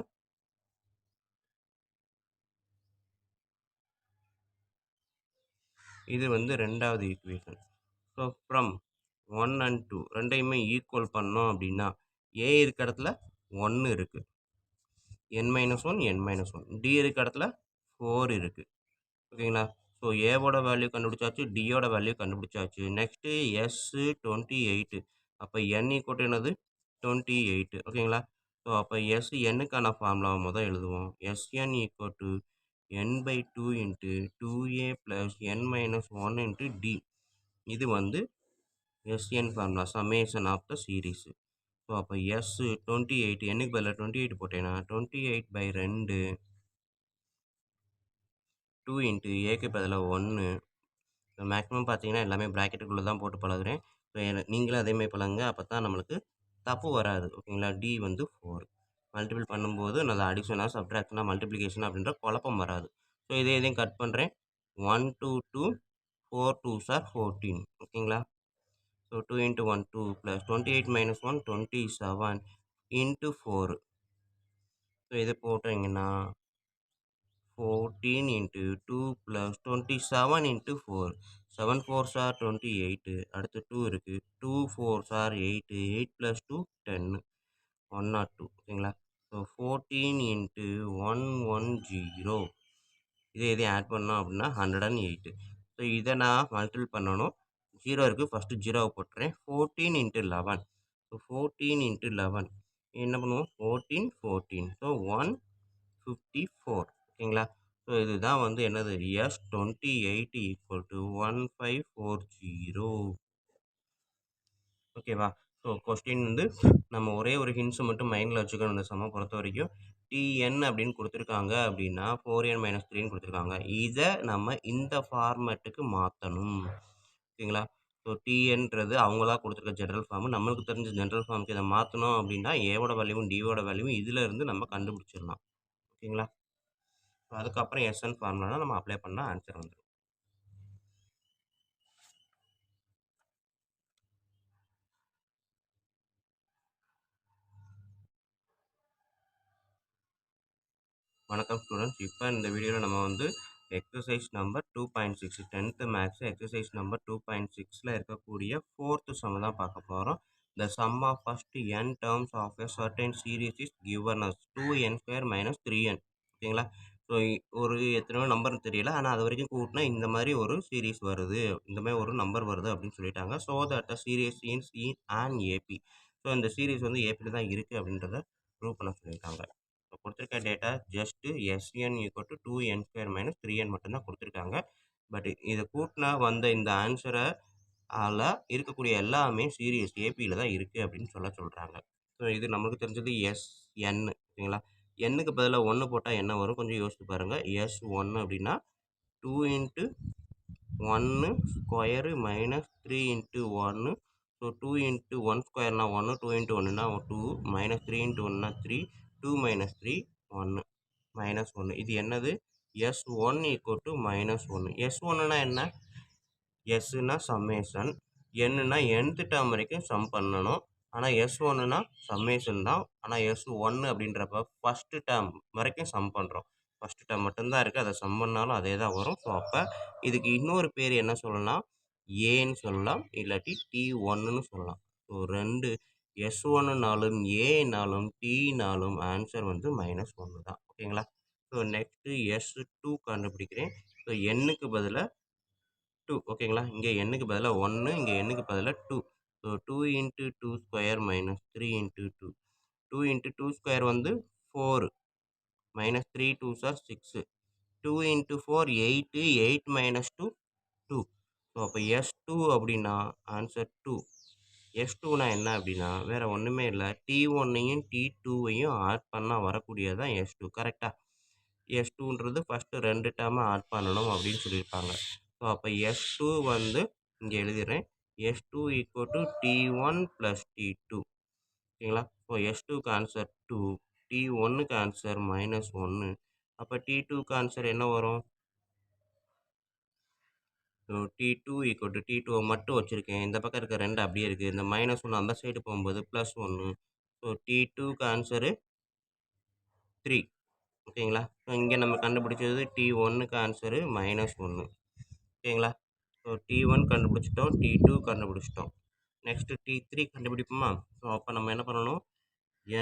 இது வந்து 2வது ஈக்குவேஷன். ஸோ ஃப்ரம் 1 and 2 ரெண்டையுமே ஈக்குவல் பண்ணோம் அப்படின்னா a இருக்க இடத்துல 1 இருக்குது, n-1, n-1. d இருக்க இடத்துல 4 இருக்குது. ஓகேங்களா? ஸோ ஏவோட வேல்யூ கண்டுபிடிச்சாச்சு, டியோட வேல்யூ கண்டுபிடிச்சாச்சு. Next S28. அப்போ n = என்னது? 28. ஓகேங்களா? ஸோ அப்போ Snக்கான ஃபார்முலாவை முதல் எழுதுவோம். Sn = n/2 × 2a + n-1 × d. இது வந்து Sn formula, summation of the series. So அப்போ S28 என்னுக்கு பதிலாக 28 போட்டேன்னா 28/2 2 × ஏக்கு பதிலாக 1. மேக்ஸிமம் பார்த்தீங்கன்னா எல்லாமே ப்ராக்கெட்டுக்குள்ளே தான் போட்டு பழகுறேன். ஸோ நீங்களும் அதேமாதிரி பழகுங்க. அப்போ தான் நம்மளுக்கு தப்பு வராது. ஓகேங்களா? டி வந்து 4. மல்டிபிள் பண்ணும்போது நான் அடிஷனா, சப்ட்ராக்ஷனா, மல்டிப்ளிகேஷன் அப்படின்ற குழப்பம் வராது. ஸோ இதையும் கட் பண்ணுறேன். 1 2 2 4 2s are 14. ஓகேங்களா? ஸோ 2 × 1 2 + 28 - 1 27 × 4. ஸோ இது போட்டிங்கன்னா 14 × 2 + 27 × 4. 7 4s are 28. அடுத்து 2 இருக்குது. 2 4s are 8. 8 + 2 10. 102. ஓகேங்களா? ஸோ 14 × 110. இதையும் ஆட் பண்ணோம் அப்படின்னா 108. ஸோ இதை நான் மல்டிபிள் பண்ணணும். 0 இருக்குது, ஃபஸ்ட்டு 0வை போட்டுறேன். 14 × 11. ஸோ 14 × 11 என்ன பண்ணுவோம்? 14 14. ஸோ 154. ஓகேங்களா? ஸோ இதுதான் வந்து என்னது? S28 = 1540. ஓகேவா? ஸோ கொஸ்டின் வந்து நம்ம ஒரே ஒரு ஹிண்ட்ஸை மட்டும் மைண்டில் வச்சுக்கணும். இந்த சம்மை பொறுத்த வரைக்கும் டிஎன் அப்படின்னு கொடுத்துருக்காங்க அப்படின்னா 4n-3ன்னு கொடுத்துருக்காங்க. இதை நம்ம இந்த ஃபார்மேட்டுக்கு மாற்றணும். ஓகேங்களா? ஸோ டிஎன்றது அவங்களா கொடுத்துருக்க ஜென்ரல் ஃபார்மு. நம்மளுக்கு தெரிஞ்ச ஜென்ரல் ஃபார்முக்கு இதை மாற்றணும் அப்படின்னா ஏவோட வேல்யூவும் டியோட வேல்யூவும் இதில் இருந்து நம்ம கண்டுபிடிச்சிடலாம். ஓகேங்களா? ஸோ அதுக்கப்புறம் எஸ்என் ஃபார்முலானா நம்ம அப்ளை பண்ணால் ஆன்சர் வந்துடும். வணக்கம் ஸ்டூடெண்ட்ஸ். இப்போ இந்த வீடியோவில் நம்ம வந்து exercise number 2.6 10th maths exercise number 2.6ல் இருக்கக்கூடிய 4th சம் தான் பார்க்க போகிறோம். The sum of first n terms of a certain series is given as 2n² - 3n. ஓகேங்களா? ஸோ ஒரு எத்தனையோ நம்பர் தெரியல, ஆனால் அது வரைக்கும் கூட்டினா இந்த மாதிரி ஒரு சீரீஸ் வருது, இந்த மாதிரி ஒரு நம்பர் வருது அப்படின்னு சொல்லிட்டாங்க. So that series in and AP. So இந்த சீரீஸ் வந்து ஏபியில் தான் இருக்குது அப்படின்றத ப்ரூவ் பண்ண சொல்லியிருக்காங்க. இப்போ கொடுத்துருக்க data just SN equal to 2n² - 3n மட்டும்தான் கொடுத்துருக்காங்க. பட் இதை கூட்டினா வந்த இந்த ஆன்சரை இருக்கக்கூடிய எல்லாமே சீரியஸ் ஏபியில் தான் இருக்குது அப்படின்னு சொல்கிறாங்க. ஸோ இது நம்மளுக்கு தெரிஞ்சது எஸ்என். ஓகேங்களா? எண்ணுக்கு பதிலாக 1 போட்டால் என்ன வரும் கொஞ்சம் யோசிச்சு பாருங்கள். S1 அப்படின்னா 2 × 1 ஸ்கொயரு மைனஸ் 3 × 1. So 2 × 1 ஸ்கொயர்னா 1, 2 × 1னா 2, minus 3 × 1னா 3, 2 - 3 1 -1. இது என்னது? S1 = -1. S1னா என்ன? எஸ்னா சம்மேஷன், என்னன்னா nth டேர்ம் வரைக்கும் சம் பண்ணணும். ஆனால் S1னா சம்மேஷன் தான். ஆனால் S1 அப்படின்றப்ப ஃபஸ்ட்டு டேர்ம் வரைக்கும் சம் பண்ணுறோம். ஃபஸ்ட்டு டேர்ம் மட்டும்தான் இருக்குது, அதை சம் பண்ணாலும் அதே தான் வரும். ஸோ அப்போ இதுக்கு இன்னொரு பேர் என்ன சொல்லலாம்? ஏன்னு சொல்லலாம், இல்லாட்டி T1ன்னு சொல்லலாம். ஸோ ரெண்டு S1னாலும் ஏனாலும் Tனாலும் ஆன்சர் வந்து -1 தான். ஓகேங்களா? ஸோ நெக்ஸ்ட்டு S2 கண்டுபிடிக்கிறேன். ஸோ எண்ணுக்கு பதிலாக 2. ஓகேங்களா? இங்கே எண்ணுக்கு பதிலாக 1, இங்கே எண்ணுக்கு பதிலாக 2. So 2 × 2 square minus 3 × 2. 2 × 2 ஸ்கொயர் வந்து 4, மைனஸ் 3 2s are 6. 2 × 4 8, 8 - 2 2. ஸோ அப்போ S2 அப்படின்னா ஆன்சர் 2. S2னா என்ன அப்படின்னா வேறு ஒன்றுமே இல்லை, T1ஐயும் T2வையும் ஆட் பண்ணால் வரக்கூடியது தான் S2. கரெக்டாக? S2ன்றது ஃபஸ்ட்டு 2 டேர்மை ஆட் பண்ணணும் அப்படின்னு சொல்லியிருப்பாங்க. ஸோ அப்போ S2 வந்து இங்கே எழுதிடுறேன். S2 = T1 + T2. ஓகேங்களா? ஸோ S2க்கு ஆன்சர் 2, T1க்கு ஆன்சர் -1. அப்போ T2க்கு ஆன்சர் என்ன வரும்? ஸோ T2 = T2 மட்டும் வச்சுருக்கேன். இந்த பக்கம் இருக்க 2 அப்படியே இருக்குது. இந்த -1 அந்த சைடு போகும்போது +1. ஸோ T2க்கு ஆன்சரு 3. ஓகேங்களா? ஸோ இங்கே நம்ம கண்டுபிடிச்சது T1க்கு ஆன்சரு -1. ஓகேங்களா? ஸோ T1 கண்டுபிடிச்சிட்டோம், T2 கண்டுபிடிச்சிட்டோம். Next T3 கண்டுபிடிப்போமா? ஸோ அப்போ நம்ம என்ன பண்ணணும்?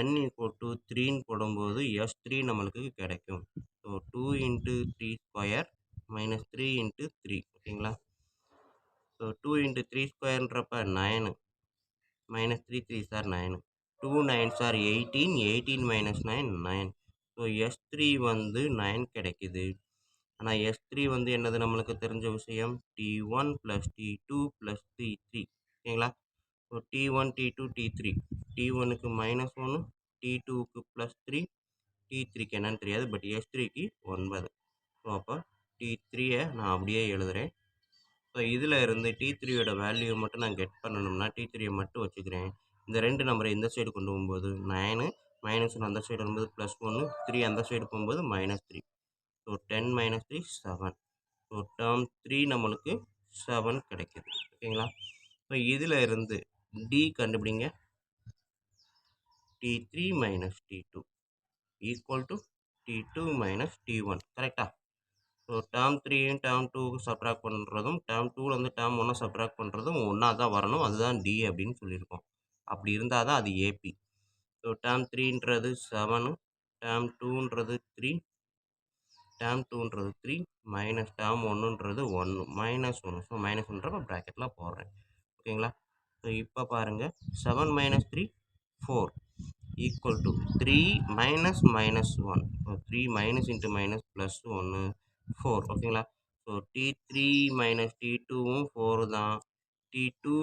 n = 3ன்னு போடும்போது S3 நம்மளுக்கு கிடைக்கும். So 2 × 3 square minus 3 × 3. ஓகேங்களா? So 2 × 3 ஸ்கொயர்ன்றப்ப 9, minus 3 3s are 9, 2 9s are 18, 18 - 9 9. So S3 வந்து 9 கிடைக்குது. ஆனால் S3 வந்து என்னது நம்மளுக்கு தெரிஞ்ச விஷயம்? T1 + T2 + T3. ஓகேங்களா? So T1 T2 T3. T1க்கு -1, T2க்கு +3, T3க்கு என்னன்னு தெரியாது, பட் S3க்கு 9. ஸோ அப்போ T3யை நான் அப்படியே எழுதுகிறேன். ஸோ இதில் இருந்து T3யோட வேல்யூ மட்டும் நான் கெட் பண்ணணும்னா T3யை மட்டும் வச்சுக்கிறேன். இந்த 2 நம்பரை இந்த சைடு கொண்டு போகும்போது 9, -1 அந்த சைடு வரும்போது +1, 3 அந்த சைடு போகும்போது -3. ஸோ 10 - 3 7. ஸோ டேர்ம் 3 நம்மளுக்கு 7 கிடைக்குது. ஓகேங்களா? ஸோ இதில் இருந்து D கண்டுபிடிங்க. T3 - T2 = T2 - T1. கரெக்டா? ஸோ டேர்ம் 3யும் டேர்ம் 2க்கு சப்ராக்ட் பண்ணுறதும், டேர்ம் 2லேருந்து டேர்ம் 1 சப்ராக்ட் பண்ணுறதும் ஒன்றா தான் வரணும். அதுதான் D அப்படின்னு சொல்லியிருக்கோம். அப்படி இருந்தால் தான் அது ஏபி. ஸோ டேர்ம் 3ன்றது 7, டேர்ம் 2ன்றது 3, டேர்ம் 2ன்றது 3, மைனஸ் டேர்ம் 1ன்றது 1, -1. ஸோ -1ன்றப்ப ப்ராக்கெட்டில் போடுறேன். ஓகேங்களா? ஸோ இப்போ பாருங்கள், 7 - 3 4 = 3 - -1. ஸோ 3 - × -+1 4. ஓகேங்களா? ஸோ T3 - T2வும் 4 தான், T2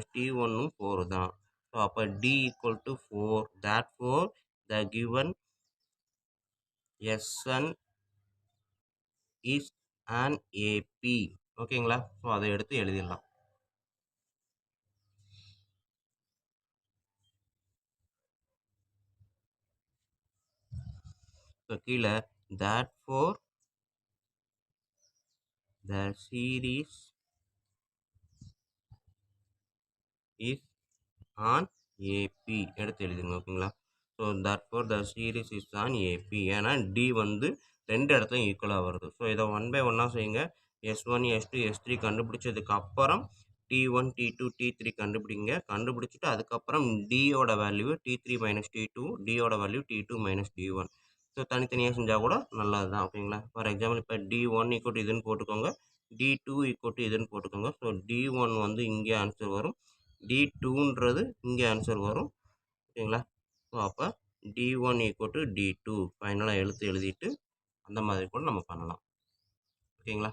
- T1ம் 4 தான். ஸோ அப்போ D equal to 4. Therefore, the given Sn is an AP. ஓகேங்களா? ஸோ அதை எடுத்து எழுதிடலாம். ஸோ கீழே therefore the series is on AP எடுத்து எழுதுங்க. ஓகேங்களா? So therefore the series is on AP. ஏன்னா D வந்து ரெண்டு இடத்துலையும் ஈக்குவலாக வருது. ஸோ இதை 1 by 1 செய்யுங்க. S1 S2 S3 கண்டுபிடிச்சதுக்கு அப்புறம் T1 T2 T3 கண்டுபிடிங்க. கண்டுபிடிச்சிட்டு அதுக்கப்புறம் Dயோட வேல்யூ T3 மைனஸ் T2, Dயோட value T2 minus D1. So தனித்தனியாக செஞ்சால் கூட நல்லது தான். ஓகேங்களா? ஃபார் எக்ஸாம்பிள் இப்போ D1 ஈக்குவல் இதுன்னு போட்டுக்கோங்க, D2 ஈக்குவல் இதுன்னு போட்டுக்கோங்க. ஸோ D1 வந்து இங்கே ஆன்சர் வரும், D2ன்றது இங்கே ஆன்சர் வரும். ஓகேங்களா? ஸோ அப்போ D1 ஈக்குவல் டு D2 ஃபைனலாக எழுதிட்டு அந்த மாதிரி கூட நம்ம பண்ணலாம். ஓகேங்களா?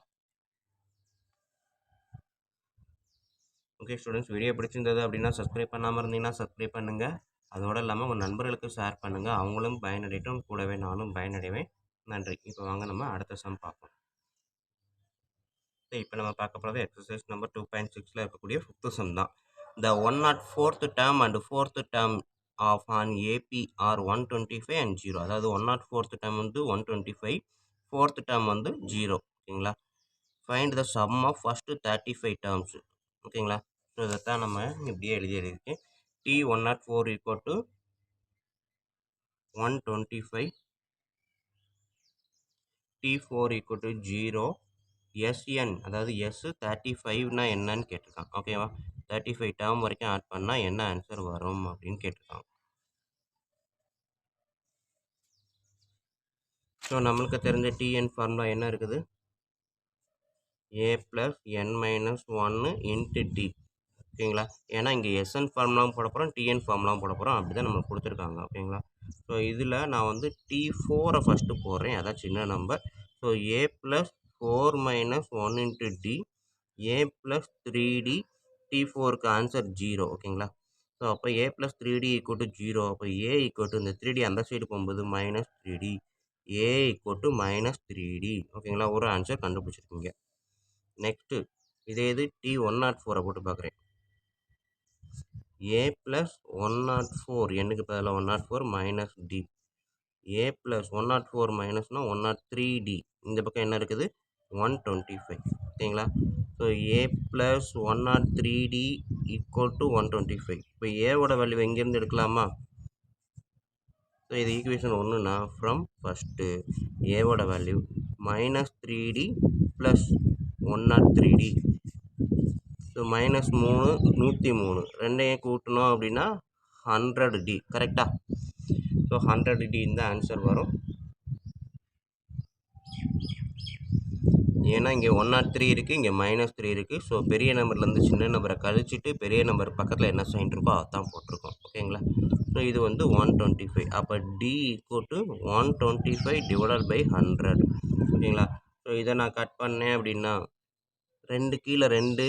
ஓகே ஸ்டூடெண்ட்ஸ், வீடியோ பிடிச்சிருந்தது அப்படின்னா சப்ஸ்கிரைப் பண்ணாமல் இருந்தீங்கன்னா சப்ஸ்கிரைப் பண்ணுங்கள். அதோடு இல்லாமல் உங்கள் நண்பர்களுக்கு ஷேர் பண்ணுங்கள். அவங்களும் பயனடையட்டும், கூடவே நானும் பயனடைவேன். நன்றி. இப்போ வாங்க நம்ம அடுத்த சம் பார்ப்போம். இப்போ நம்ம பார்க்க போகிறது எக்ஸசைஸ் நம்பர் 2.6ல் இருக்கக்கூடிய 5th சம் தான். The 104th term and 4th term of an AP are 125 and 0. அதாவது 104th term வந்து 125, 4th term வந்து 0. ஓகேங்களா? Find the sum of first 35 terms. ஓகேங்களா? ஸோ இதைத்தான் நம்ம இப்படியே எழுதியிருக்கேன். T104 equal to 125, T4 equal to 0, SN அதாவது S35னா என்னன்னு கேட்டிருக்கான். ஓகேவா? 35 டேர்ம் வரைக்கும் ஆட் பண்ணால் என்ன ஆன்சர் வரும் அப்படின்னு கேட்டிருக்காங்க. ஸோ நம்மளுக்கு தெரிஞ்ச TN ஃபார்முலா என்ன இருக்குது? A + n - 1 × D. ஓகேங்களா? ஏன்னா இங்கே SN ஃபார்முலாவும் போட போகிறோம், TN ஃபார்முலாவும் போட போகிறோம். அப்படி தான் நம்மளுக்கு கொடுத்துருக்காங்க. ஓகேங்களா? ஸோ இதில் நான் வந்து T4 ஃபஸ்ட்டு போடுறேன், அதான் சின்ன number. So A + 4 - 1 × D, A + 3D, T4க்கு ஆன்சர் 0. ஓகேங்களா? ஸோ அப்போ A + 3D = 0. அப்போ A = இந்த 3D அந்த சைடு போகும்போது -3D, A = -3D. ஓகேங்களா? ஒரு ஆன்சர் கண்டுபிடிச்சிருக்கீங்க. நெக்ஸ்ட்டு இதே இது T104 போட்டு பார்க்குறேன். A + 104, எண்ணுக்கு பதிலாக 104 - D. A + 104 மைனஸ்னா 103D. இந்த பக்கம் என்ன இருக்குது? 125. ஓகேங்களா? So A + 103D = 125. இப்போ ஏவோட வேல்யூ எங்கேருந்து எடுக்கலாமா? ஸோ இது ஈக்குவேஷன் 1னா ஃப்ரம் ஃபஸ்ட்டு ஏவோட வேல்யூ -3D + 103D. ஸோ -3 103, ரெண்டையும் கூட்டணும் அப்படின்னா 100D. கரெக்டா? ஸோ 100D இந்த ஆன்சர் வரும். ஏன்னா இங்கே 103 இருக்குது, இங்கே -3 இருக்குது. ஸோ பெரிய நம்பர்லேருந்து சின்ன நம்பரை கழிச்சிட்டு பெரிய நம்பர் பக்கத்தில் என்ன சைன் இருக்கோ அதான் போட்டிருக்கோம். ஓகேங்களா? ஸோ இது வந்து 125. அப்போ D = 125 / 100. ஓகேங்களா? ஸோ இதை நான் கட் பண்ணேன் அப்படின்னா 2 கீழே 2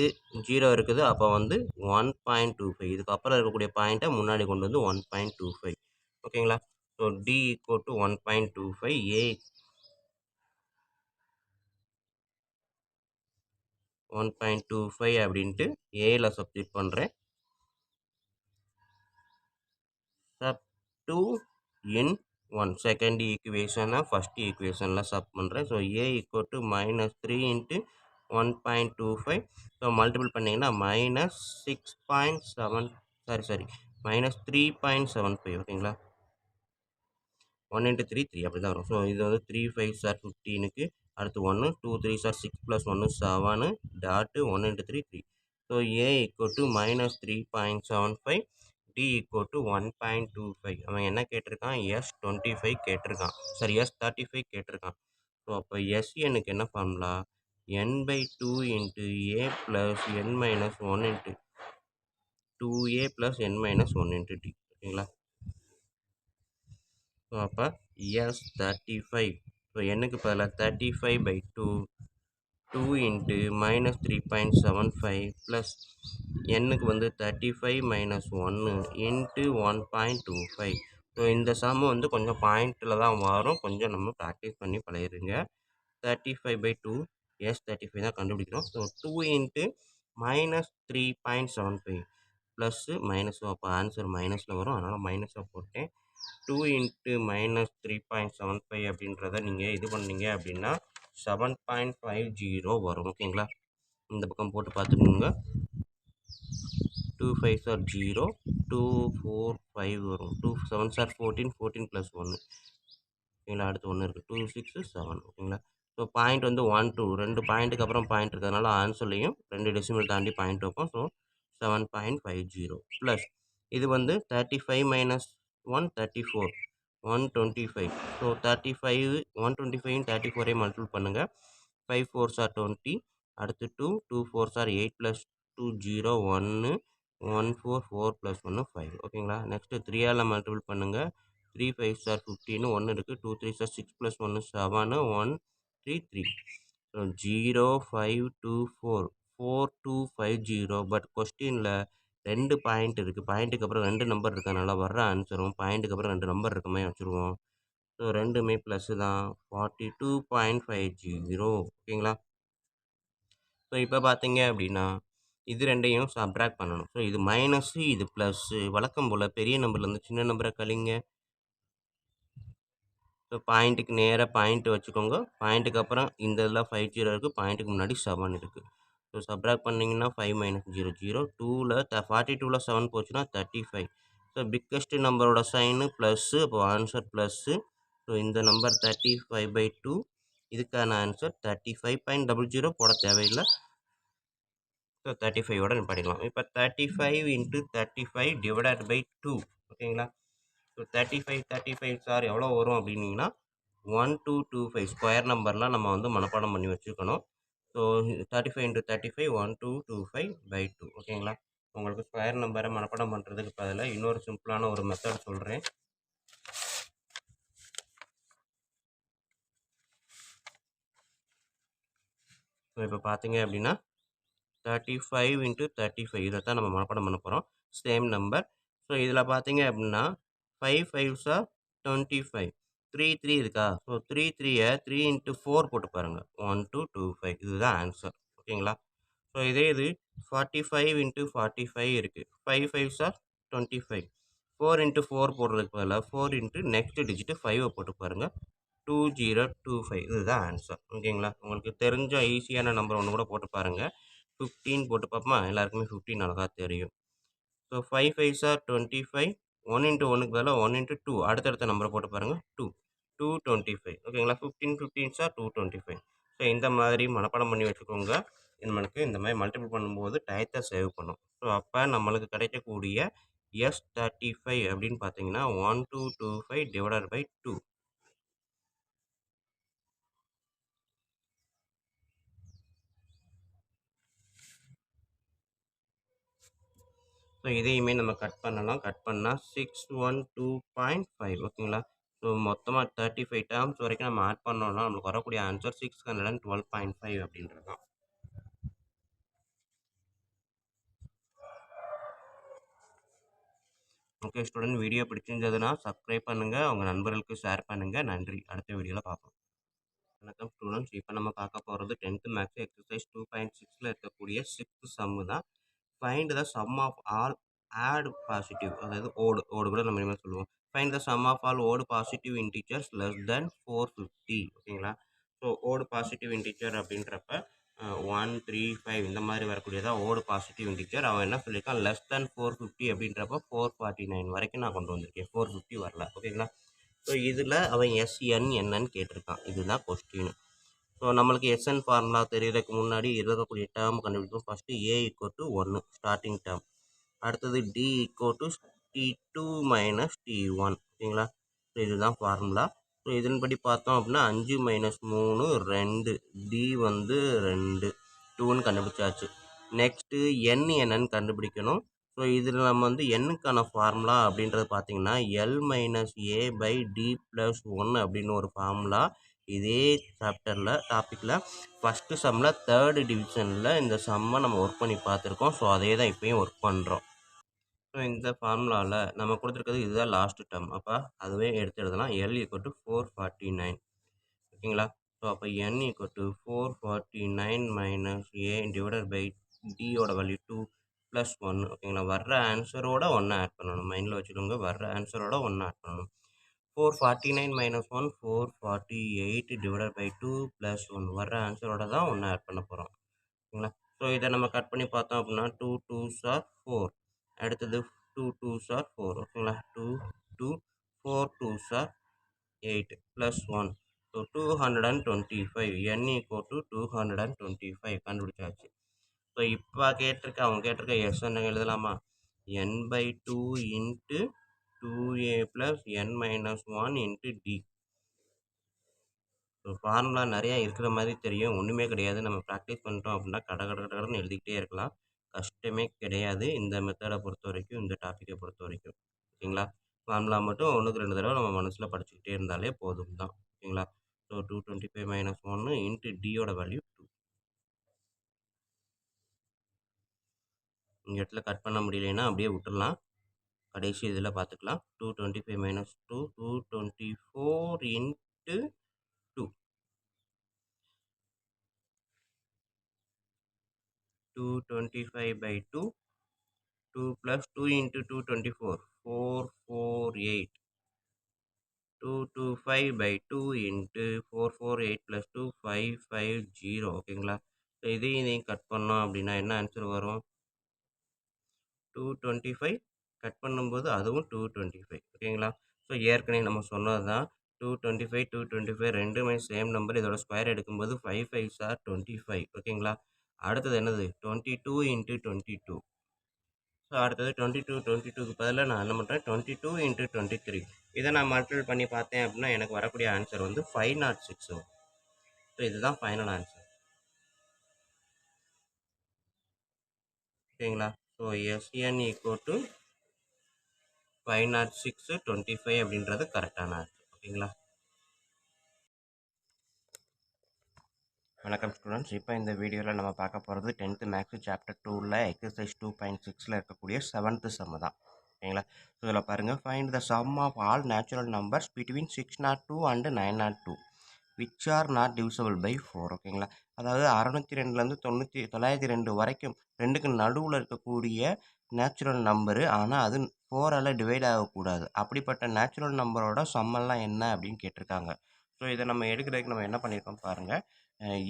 0 இருக்குது. அப்போ வந்து 1.25. இதுக்கப்புறம் இருக்கக்கூடிய பாயிண்ட்டை முன்னாடி கொண்டு வந்து 1.25. ஓகேங்களா? ஸோ D = 1.25, A 1.25 அப்படின்ட்டு ஏல சப்ஸ்டிட் பண்ணுறேன். சப் 2 in 1 செகண்ட் ஈக்குவேஷனை ஃபஸ்ட் ஈக்குவேஷனில் சப் பண்ணுறேன். So A = -3 × 1.25. ஸோ மல்டிபிள் பண்ணிங்கன்னா -6.7 -3.75. ஓகேங்களா? 1 × 3 3 அப்படி தான் வரும். ஸோ இது வந்து 3 5s are 15க்கு அடுத்து 1, 2 3s are 6 + 1 7 tattoo 1 × 3 3. So A = -3.75, D = 1.25. அவன் என்ன கேட்டிருக்கான்? S25 கேட்டிருக்கான். சரி, S35 கேட்டிருக்கான். ஸோ அப்போ SNக்கு என்ன formula? n/2 × A + n - 1 × 2A + n - 1 × D. ஓகேங்களா? ஸோ அப்போ S35. ஸோ என்னுக்கு பதிலாக 35/2 2 இன்ட்டு மைனஸ் 3.75 ப்ளஸ் எண்ணுக்கு வந்து 35 மைனஸ் 1 இன்ட்டு 1.25. ஸோ இந்த சம்மு வந்து கொஞ்சம் பாயிண்டில் தான் வரும், கொஞ்சம் நம்ம ப்ராக்டிஸ் பண்ணி பழகிருங்க. 35/2 35 தான் கண்டுபிடிக்கிறோம். So 2 into minus 3.75 plus minus, அப்போ ஆன்சர் மைனஸில் வரும், அதனால் மைனஸாக போட்டேன். 2 இன்ட்டு மைனஸ் 3.75 அப்படின்றத நீங்கள் இது பண்ணீங்க அப்படின்னா 7.50 வரும். ஓகேங்களா, இந்த பக்கம் போட்டு பார்த்துக்கோங்க. 2 5s are 0, 2 4 5 வரும். 2 7s are 14, 14 + 1. ஓகேங்களா, அடுத்து 1 இருக்குது, 2 6 7. ஓகேங்களா, ஸோ பாயிண்ட் வந்து 1 2 2 பாயிண்ட்டுக்கு அப்புறம் பாயிண்ட் இருக்கிறதுனால ஆன்சர்லையும் 2 டெசிமல் தாண்டி பாயிண்ட் வைப்போம். ஸோ 7.50 ப்ளஸ் இது வந்து 35 மைனஸ் 1 34 125. ஸோ 35 125 34 மல்டிபிள் பண்ணுங்கள். 5 4s are 20. அடுத்து 2 2 4s are 8 + 2 0 1 1 4 4 + 1 5. ஓகேங்களா, நெக்ஸ்ட்டு 3ஆல் மல்டிபிள் பண்ணுங்கள். 3 5s are 15 1 இருக்குது. 2 3s are 6 + 1 7 1 3 3. ஸோ 0 5 2 4 4 2 5 0. பட் கொஸ்டினில் 2 பாயிண்ட் இருக்குது, பாயிண்ட்டுக்கு அப்புறம் 2 நம்பர் இருக்கிறதுனால வர்ற ஆன்சரும் பாயிண்ட்டுக்கு அப்புறம் 2 நம்பர் இருக்க மாதிரி வச்சுருவோம். ஸோ ரெண்டுமே ப்ளஸ்ஸு தான், 42.50. ஓகேங்களா, ஸோ இப்போ பார்த்தீங்க அப்படின்னா இது ரெண்டையும் சப்ட்ராக்ட் பண்ணணும். ஸோ இது மைனஸு, இது ப்ளஸ்ஸு. வழக்கம் போல் பெரிய நம்பர்லேருந்து சின்ன நம்பரை கழிங்க. ஸோ பாயிண்ட்டுக்கு நேராக பாயிண்ட் வச்சுக்கோங்க. பாயிண்ட்டுக்கு அப்புறம் இந்த இதில் 50 இருக்குது, பாயிண்ட்டுக்கு முன்னாடி 7 இருக்குது. ஸோ சப்ட்ராக்ட் பண்ணிங்கன்னா 5 மைனஸ் 0 0. 2ல் 42ல் 7 போச்சுன்னா 35. ஸோ பிக்கஸ்ட் நம்பரோட சைனு ப்ளஸ்ஸு, அப்போ ஆன்சர் ப்ளஸ்ஸு. ஸோ இந்த நம்பர் 35/2. இதுக்கான ஆன்சர் 35.00 போட தேவையில்லை. ஸோ 35ஓட நிப்பாட்டிக்கலாம். இப்போ 35 இன்ட்டு 35 டிவைடட் பை 2. ஓகேங்களா, ஸோ 35 35 சார் எவ்வளோ வரும் அப்படின்னீங்கன்னா 1225. ஸ்கொயர் நம்பர்லாம் நம்ம வந்து மனப்பாடம் பண்ணி வச்சுக்கணும். So 35 into 35 1225/2. ஓகேங்களா, உங்களுக்கு ஸ்கொயர் நம்பரை மனப்பாடம் பண்ணுறதுக்கு பதிலாக இன்னொரு சிம்பிளான ஒரு மெத்தட் சொல்கிறேன். ஸோ இப்போ பார்த்தீங்க அப்படின்னா 35 இன்ட்டு 35 இதை தான் நம்ம மனப்பாடம் பண்ண போகிறோம், சேம் நம்பர். ஸோ இதில் பார்த்தீங்க அப்படின்னா 5 5s are 25. 3 3 இருக்கா, ஸோ 3 3யை 3 இன்ட்டு 4 போட்டு பாருங்கள், 1225. இதுதான் ஆன்சர். ஓகேங்களா, ஸோ இதே இது 45 இன்ட்டு 45 இருக்குது. 5 5s are 25. 4 இன்ட்டு 4 போடுறதுக்கு பதிலாக 4 இன்ட்டு நெக்ஸ்ட் டிஜிட்டு 5 போட்டு பாருங்கள், 2025. இதுதான் ஆன்சர். ஓகேங்களா, உங்களுக்கு தெரிஞ்ச ஈஸியான நம்பர் ஒன்று கூட போட்டு பாருங்கள். 15 போட்டு பார்ப்போமா, எல்லாருக்குமே 15 அழகாக தெரியும். So 5 5s are 25. 1 இன்ட்டு 1க்கு பதிலாக 1 இன்ட்டு 2 அடுத்தடுத்த நம்பரை போட்டு பாருங்கள், 225. ஓகேங்களா, 15 15s are 225. ஸோ இந்த மாதிரி மனப்பாடம் பண்ணி வச்சுக்கோங்க. நம்மளுக்கு இந்த மாதிரி மல்டிபிள் பண்ணும்போது டயத்தை சேவ் பண்ணும். ஸோ அப்போ நம்மளுக்கு கிடைக்கக்கூடிய S35 அப்படின்னு பார்த்தீங்கன்னா 1225 டிவைடட் பை 2. ஸோ இதையுமே நம்ம கட் பண்ணலாம். கட் பண்ணால் 612.5. ஓகேங்களா, ஸோ மொத்தமாக 35 டேர்ம்ஸ் வரைக்கும் நம்ம ஆட் பண்ணோம்னா நம்மளுக்கு வரக்கூடிய ஆன்சர் 612.5 அப்படின்றது தான். ஓகே ஸ்டூடெண்ட், வீடியோ பிடிச்சிருந்ததுன்னா சப்ஸ்கிரைப் பண்ணுங்கள், உங்கள் நண்பர்களுக்கு ஷேர் பண்ணுங்கள். நன்றி, அடுத்த வீடியோவில் பார்ப்போம். வணக்கம் ஸ்டூடெண்ட்ஸ், இப்போ நம்ம பார்க்க போகிறது 10th மேக்ஸ் எக்ஸசைஸ் 2.6ல் இருக்கக்கூடிய 6th சம்மு தான். Find the sum of all odd positive, அதாவது ஓடு கூட நம்ம இனிமேல் சொல்லுவோம். Find the sum of all odd positive integers less than 450. ஓகேங்களா, ஸோ ஓடு பாசிட்டிவ் இன்டீஜர் அப்படின்றப்ப 1 3 5 இந்த மாதிரி வரக்கூடியதான் ஓடு பாசிட்டிவ் இன்டீஜர். அவன் என்ன சொல்லியிருக்கான், லெஸ் தென் 450 அப்படின்றப்ப 449 வரைக்கும் நான் கொண்டு வந்திருக்கேன், 450 வரல. ஓகேங்களா, ஸோ இதில் அவன் எஸ்என் என்னன்னு கேட்டிருக்கான், இதுதான் கொஸ்டின். ஸோ நம்மளுக்கு எஸ்என் ஃபார்முலா தெரியறதுக்கு முன்னாடி இருக்கக்கூடிய டேர்ம் கண்டுபிடிக்கும். First A equal to 1 starting term, அடுத்தது D equal to T2 minus T1. ஓகேங்களா, ஸோ இதுதான் ஃபார்முலா. ஸோ இதன்படி பார்த்தோம் அப்படின்னா 5 மைனஸ் 3 2, டி வந்து 2 2ன்னு கண்டுபிடிச்சாச்சு. நெக்ஸ்ட்டு என் என்னன்னு கண்டுபிடிக்கணும். ஸோ இதில் நம்ம வந்து எண்ணுக்கான ஃபார்முலா அப்படின்றது பார்த்தீங்கன்னா L minus A by D plus 1 அப்படின்னு ஒரு ஃபார்முலா. இதே சாப்டரில் டாப்பிக்கில் ஃபஸ்ட்டு சம்மில் தேர்டு டிவிஷனில் இந்த சம்மை நம்ம ஒர்க் பண்ணி பார்த்துருக்கோம். ஸோ அதே தான் இப்போயும் ஒர்க் பண்ணுறோம். ஸோ இந்த ஃபார்முலாவில் நம்ம கொடுத்துருக்கிறது இதுதான் லாஸ்ட்டு டேர்ம். அப்போ அதுவே எடுத்து எழுதலாம். L = 449. ஓகேங்களா? ஸோ அப்போ N = 449 - A divided by Dயோட value 2 + 1. ஓகேங்களா? வர்ற ஆன்சரோட 1 ஆட் பண்ணணும். மைண்டில் வச்சுக்கோங்க. வர்ற ஆன்சரோட 1 ஆட் பண்ணணும். 449 - 1 448 டிவைடட் பை 2 + 1. வர்ற ஆன்சரோட தான் 1 ஆட் பண்ண போகிறோம். ஓகேங்களா? ஸோ இதை நம்ம கட் பண்ணி பார்த்தோம் அப்படின்னா 2 2s are 4. அடுத்தது 2 2s are 4. ஓகேங்களா? 2 2 4 2s are 8 + 1. ஸோ 225. N = 225 கண்டுபிடிச்சாச்சு. ஸோ இப்போ அவங்க கேட்டிருக்க எஸ் என்ன எழுதலாமா? n/2 into 2a + n - 1 into d. So formula நிறையா இருக்கிற மாதிரி தெரியும். ஒன்றுமே கிடையாது. நம்ம ப்ராக்டிஸ் பண்ணிட்டோம் அப்படின்னா கடன்னு எழுதிக்கிட்டே இருக்கலாம். கஷ்டமே கிடையாது இந்த மெத்தடை பொறுத்த வரைக்கும், இந்த டாப்பிக்கை பொறுத்த வரைக்கும். ஓகேங்களா? ஃபார்முலா மட்டும் 1க்கு 2 தடவை நம்ம மனசில் படிச்சுக்கிட்டே இருந்தாலே போதும் தான். ஓகேங்களா? ஸோ 225 - 1 இன்ட்டு டியோட வேல்யூ 2. இந்த இடத்துல கட் பண்ண முடியலைன்னா அப்படியே விட்டுடலாம். கடைசி இதில் பார்த்துக்கலாம். 225 - 2 224 இன்ட்டு 2. 225/2. 2 + 2 into 224 448. 225/2 into 448 + 2 550. ஓகேங்களா? ஸோ இதையும் கட் பண்ணோம் அப்படின்னா என்ன ஆன்சர் வரும்? 225 கட் பண்ணும்போது அதுவும் 225. ஓகேங்களா? ஸோ ஏற்கனவே நம்ம சொன்னது தான். 225 225 ரெண்டுமே சேம் நம்பர். இதோட ஸ்கொயர் எடுக்கும்போது 5 5s are 25. ஓகேங்களா? அடுத்தது என்னது? 22 into 22. ஸோ அடுத்தது 22 22க்கு பதிலாக நான் என்ன பண்ணுறேன்? 22 into 23. இதை நான் மல்டிபிள் பண்ணி பார்த்தேன் அப்படின்னா எனக்கு வரக்கூடிய ஆன்சர் வந்து 506 வரும். ஸோ இதுதான் ஃபைனல் ஆன்சர். ஓகேங்களா? ஸோ SN = 506 25 அப்படின்றது கரெக்டான ஆன்சர். ஓகேங்களா? வணக்கம் ஸ்டூடெண்ட்ஸ். இப்போ இந்த வீடியோவில் நம்ம பார்க்க போகிறது 10th மேக்ஸ் சாப்டர் 2ல் எக்ஸசைஸ் 2.6ல் இருக்கக்கூடிய 7th சம் தான். ஓகேங்களா? ஸோ இதில் பாருங்கள், find the sum of all natural numbers between 602 and 902 which are not divisible by 4. ஓகேங்களா? அதாவது 602லேருந்து 902 வரைக்கும் ரெண்டுக்கு நடுவில் இருக்கக்கூடிய நேச்சுரல் நம்பரு, ஆனால் அது 4ஆல் டிவைட் ஆகக்கூடாது. அப்படிப்பட்ட நேச்சுரல் நம்பரோட சம்மெல்லாம் என்ன அப்படின்னு கேட்டிருக்காங்க. ஸோ இதை நம்ம எடுக்கிறதுக்கு நம்ம என்ன பண்ணியிருக்கோம் பாருங்கள்.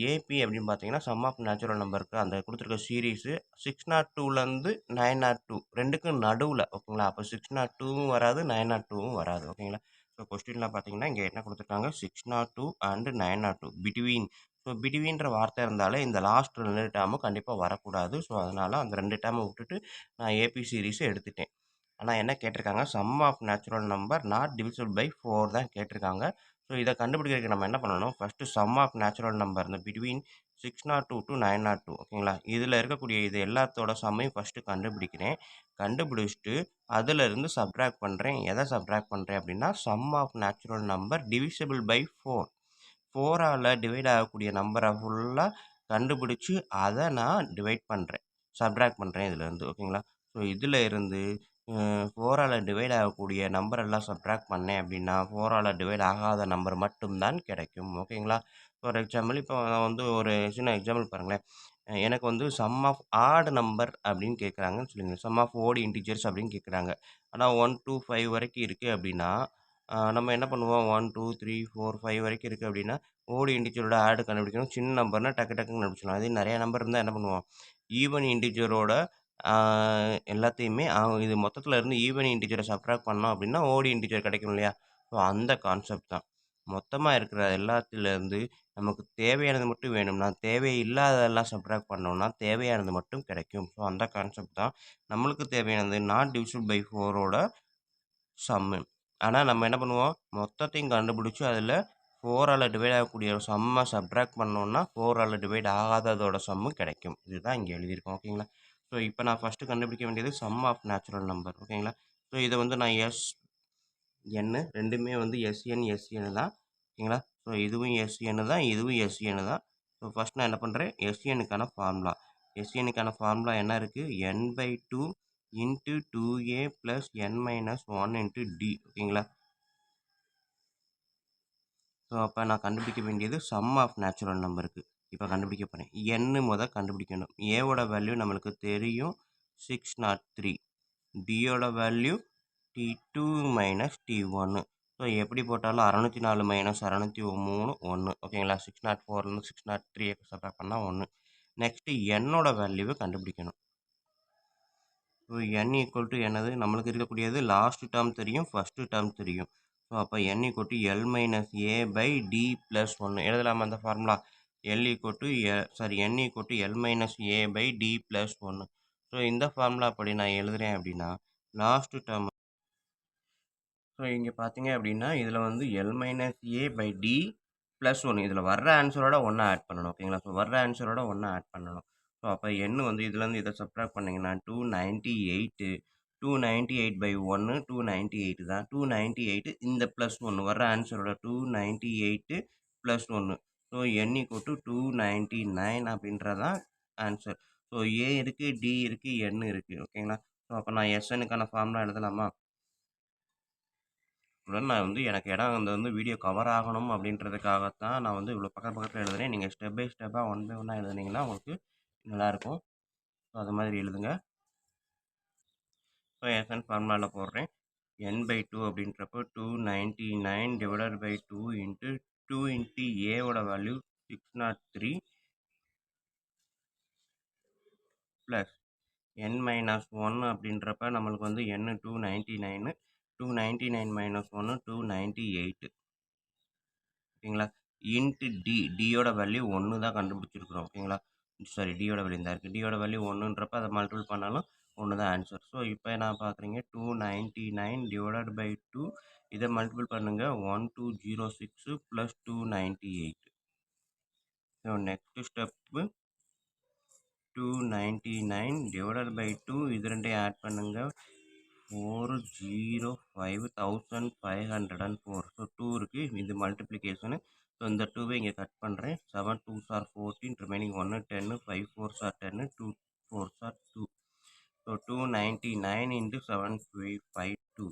ஏபி அப்படின்னு பார்த்தீங்கன்னா சம் ஆஃப் நேச்சுரல் நம்பருக்கு அந்த கொடுத்துருக்க சீரீஸு 602லேருந்து 902 ரெண்டுக்கும் நடுவில். ஓகேங்களா? அப்போ 602வும் வராது, 902வும் வராது. ஓகேங்களா? ஸோ கொஸ்டினில் பார்த்தீங்கன்னா இங்கே என்ன கொடுத்துருக்காங்க? 602 and 902 பிட்வீன். ஸோ பிட்வீன்ற வார்த்தை இருந்தாலே இந்த லாஸ்ட் 2 டேர்மும் கண்டிப்பாக வரக்கூடாது. ஸோ அதனால் அந்த 2 டேர்மை விட்டுட்டு நான் ஏபி சீரீஸை எடுத்துட்டேன். ஆனால் என்ன கேட்டிருக்காங்க? Sum of natural number not divisible by 4 தான் கேட்டிருக்காங்க. ஸோ இதை கண்டுபிடிக்கிறதுக்கு நம்ம என்ன பண்ணணும்? First sum of natural number இந்த பிட்வீன் 602 to 902. ஓகேங்களா? இதில் இருக்கக்கூடிய இது எல்லாத்தோட சம்மையும் ஃபஸ்ட்டு கண்டுபிடிக்கிறேன். கண்டுபிடிச்சிட்டு அதிலிருந்து சப்ட்ராக்ட் பண்ணுறேன். எதை சப்ட்ராக்ட் பண்ணுறேன் அப்படின்னா sum of natural number divisible by 4. 4ஆல் டிவைட் ஆகக்கூடிய நம்பரை ஃபுல்லாக கண்டுபிடிச்சி அதை நான் டிவைட் பண்ணுறேன், சப்ட்ராக்ட் பண்ணுறேன் இதிலேருந்து. ஓகேங்களா? ஸோ இதில் இருந்து 4ஆல் டிவைட் ஆகக்கூடிய நம்பர் எல்லாம் சப்ட்ராக்ட் பண்ணேன் அப்படின்னா 4ஆல் டிவைட் ஆகாத நம்பர் மட்டும்தான் கிடைக்கும். ஓகேங்களா? ஃபார் எக்ஸாம்பிள் இப்போ நான் வந்து ஒரு சின்ன எக்ஸாம்பிள் பாருங்களேன். எனக்கு வந்து சம் ஆஃப் ஆட் நம்பர் அப்படின்னு கேட்குறாங்கன்னு சொல்லுங்கள். சம் ஆஃப் ஓட் இன்டிஜர்ஸ் அப்படின்னு கேட்குறாங்க. ஆனால் 1 to 5 வரைக்கும் இருக்குது அப்படின்னா நம்ம என்ன பண்ணுவோம்? 1 2 3 4 5 வரைக்கும் இருக்குது அப்படின்னா ஓடு இன்டிஜரோட ஆடு கண்டுபிடிக்கணும். சின்ன நம்பர்னா டக்குன்னு கண்டுபிடிச்சிடலாம். அதே நிறையா நம்பர் இருந்தால் என்ன பண்ணுவோம்? ஈவன் இன்டிஜரோட எல்லாத்தையுமே இது மொத்தத்தில் இருந்து ஈவன் இன்டிஜரை சப்ட்ராக்ட் பண்ணோம் அப்படின்னா ஓடி இன்டிஜர் கிடைக்கும் இல்லையா? ஸோ அந்த கான்செப்ட் தான். மொத்தமாக இருக்கிற எல்லாத்துலேருந்து நமக்கு தேவையானது மட்டும் வேணும்னா, தேவையில்லாததெல்லாம் சப்ட்ராக்ட் பண்ணோம்னா தேவையானது மட்டும் கிடைக்கும். ஸோ அந்த கான்செப்ட் தான். நம்மளுக்கு தேவையானது நாட் டிவிசிபிள் பை 4ஓட சம்மு. ஆனால் நம்ம என்ன பண்ணுவோம்? மொத்தத்தையும் கண்டுபிடிச்சி அதில் 4ஆல் டிவைட் ஆகக்கூடிய சம்மை சப்ட்ராக்ட் பண்ணோம்னா 4ஆல் டிவைட் ஆகாததோட சம்மும் கிடைக்கும். இதுதான் இங்கே எழுதியிருக்கோம். ஓகேங்களா? ஸோ இப்போ நான் ஃபஸ்ட்டு கண்டுபிடிக்க வேண்டியது சம் ஆஃப் நேச்சுரல் நம்பர். ஓகேங்களா? ஸோ இதை வந்து நான் என் ரெண்டுமே வந்து எஸ்என் தான். ஓகேங்களா? ஸோ இதுவும் எஸ்என் தான், இதுவும் எஸ்என் தான். ஸோ ஃபர்ஸ்ட் நான் என்ன பண்ணுறேன், எஸ்என்னுக்கான ஃபார்முலா. எஸ்என்னுக்கான ஃபார்முலா என்ன இருக்குது, n/2 into 2a plus n-1 into D. ஓகேங்களா? ஸோ அப்போ நான் கண்டுபிடிக்க வேண்டியது சம் ஆஃப் நேச்சுரல் நம்பருக்கு இப்போ கண்டுபிடிக்க போகிறேன். n கண்டுபிடிக்கணும். ஏவோட வேல்யூ நம்மளுக்கு தெரியும் 603. டியோட value T2 minus T1. So எப்படி போட்டாலும் 604 மைனஸ் 603 1. ஓகேங்களா? 604லேருந்து 603 சப்ராக்ட் பண்ணால் 1. நெக்ஸ்ட்டு என்னோட வேல்யூவை கண்டுபிடிக்கணும். ஸோ n ஈக்குவல் டு என்னது நம்மளுக்கு இருக்கக்கூடியது லாஸ்ட் டேர்ம் தெரியும், ஃபஸ்ட்டு டேர்ம் தெரியும். ஸோ அப்போ n equal to L minus A by D plus 1 எழுதலாமா அந்த ஃபார்முலா? L equal to n equal to L minus A by D plus 1. So இந்த ஃபார்முலா அப்படி நான் எழுதுகிறேன் அப்படின்னா லாஸ்ட் டேர்ம். ஸோ இங்கே பார்த்தீங்க அப்படின்னா இதில் வந்து L minus A by D plus 1 இதில் வர்ற ஆன்சரோட ஒன்றா ஆட் பண்ணணும். ஓகேங்களா? ஸோ வர்ற ஆன்சரோட ஒன்றா ஆட் பண்ணணும். ஸோ அப்போ n வந்து இதுலேருந்து இதை சப்ட்ராக்ட் பண்ணிங்கன்னா 298. 298/1 298 தான். 298 இந்த ப்ளஸ் 1 வர்ற ஆன்சரோட 298 plus 1. So n equal to 299 அப்படின்றதான் ஆன்சர். ஸோ ஏ இருக்குது, டி இருக்குது, n இருக்குது. ஓகேங்களா? ஸோ அப்போ நான் எஸ்என்னுக்கான ஃபார்முலா எழுதலாமா? உடன் நான் வந்து எனக்கு இடம் வந்து வீடியோ கவர் ஆகணும் அப்படின்றதுக்காகத்தான் நான் வந்து இவ்வளோ பக்கத்தில் எழுதுறேன். நீங்கள் ஸ்டெப் பை ஸ்டெப்பாக ஒன் பை ஒன்னாக எழுதுனீங்கன்னா உங்களுக்கு நல்லாயிருக்கும். ஸோ அது மாதிரி எழுதுங்க. ஸோ எஸ்என் ஃபார்முலாவில் போடுறேன். n/2 அப்படின்றப்போ 299 டிவைடட் பை 2 இன்ட்டு 2 இன்ட்டு ஏவோட வேல்யூ 603 ப்ளஸ் n-1 அப்படின்றப்ப நம்மளுக்கு வந்து n 299. 299 மைனஸ் 1 298. ஓகேங்களா? இன்ட்டு டி, டியோட வேல்யூ 1 தான் கண்டுபிடிச்சிருக்கிறோம். ஓகேங்களா? சாரி, டியோட வேல்யூ இந்த இருக்குது. டியோட வேல்யூ 1ன்றப்ப அதை மல்டிபிள் பண்ணாலும் 1 தான் ஆன்சர். ஸோ இப்போ நான் பார்க்குறீங்க 299 டிவைடட் பை 2 இதை மல்டிபிள் பண்ணுங்கள் 1206 plus 298. So next step 299 divided by 2 இது ரெண்டையும் ஆட் பண்ணுங்கள் 405,504. ஸோ 2 இருக்குது, இது மல்டிப்ளிகேஷனு. ஸோ இந்த 2வை இங்கே கட் பண்ணுறேன். 7 2s are 14, remaining 1 10, 5 4s are 10, 2 4s are 2. So 299 into 7552.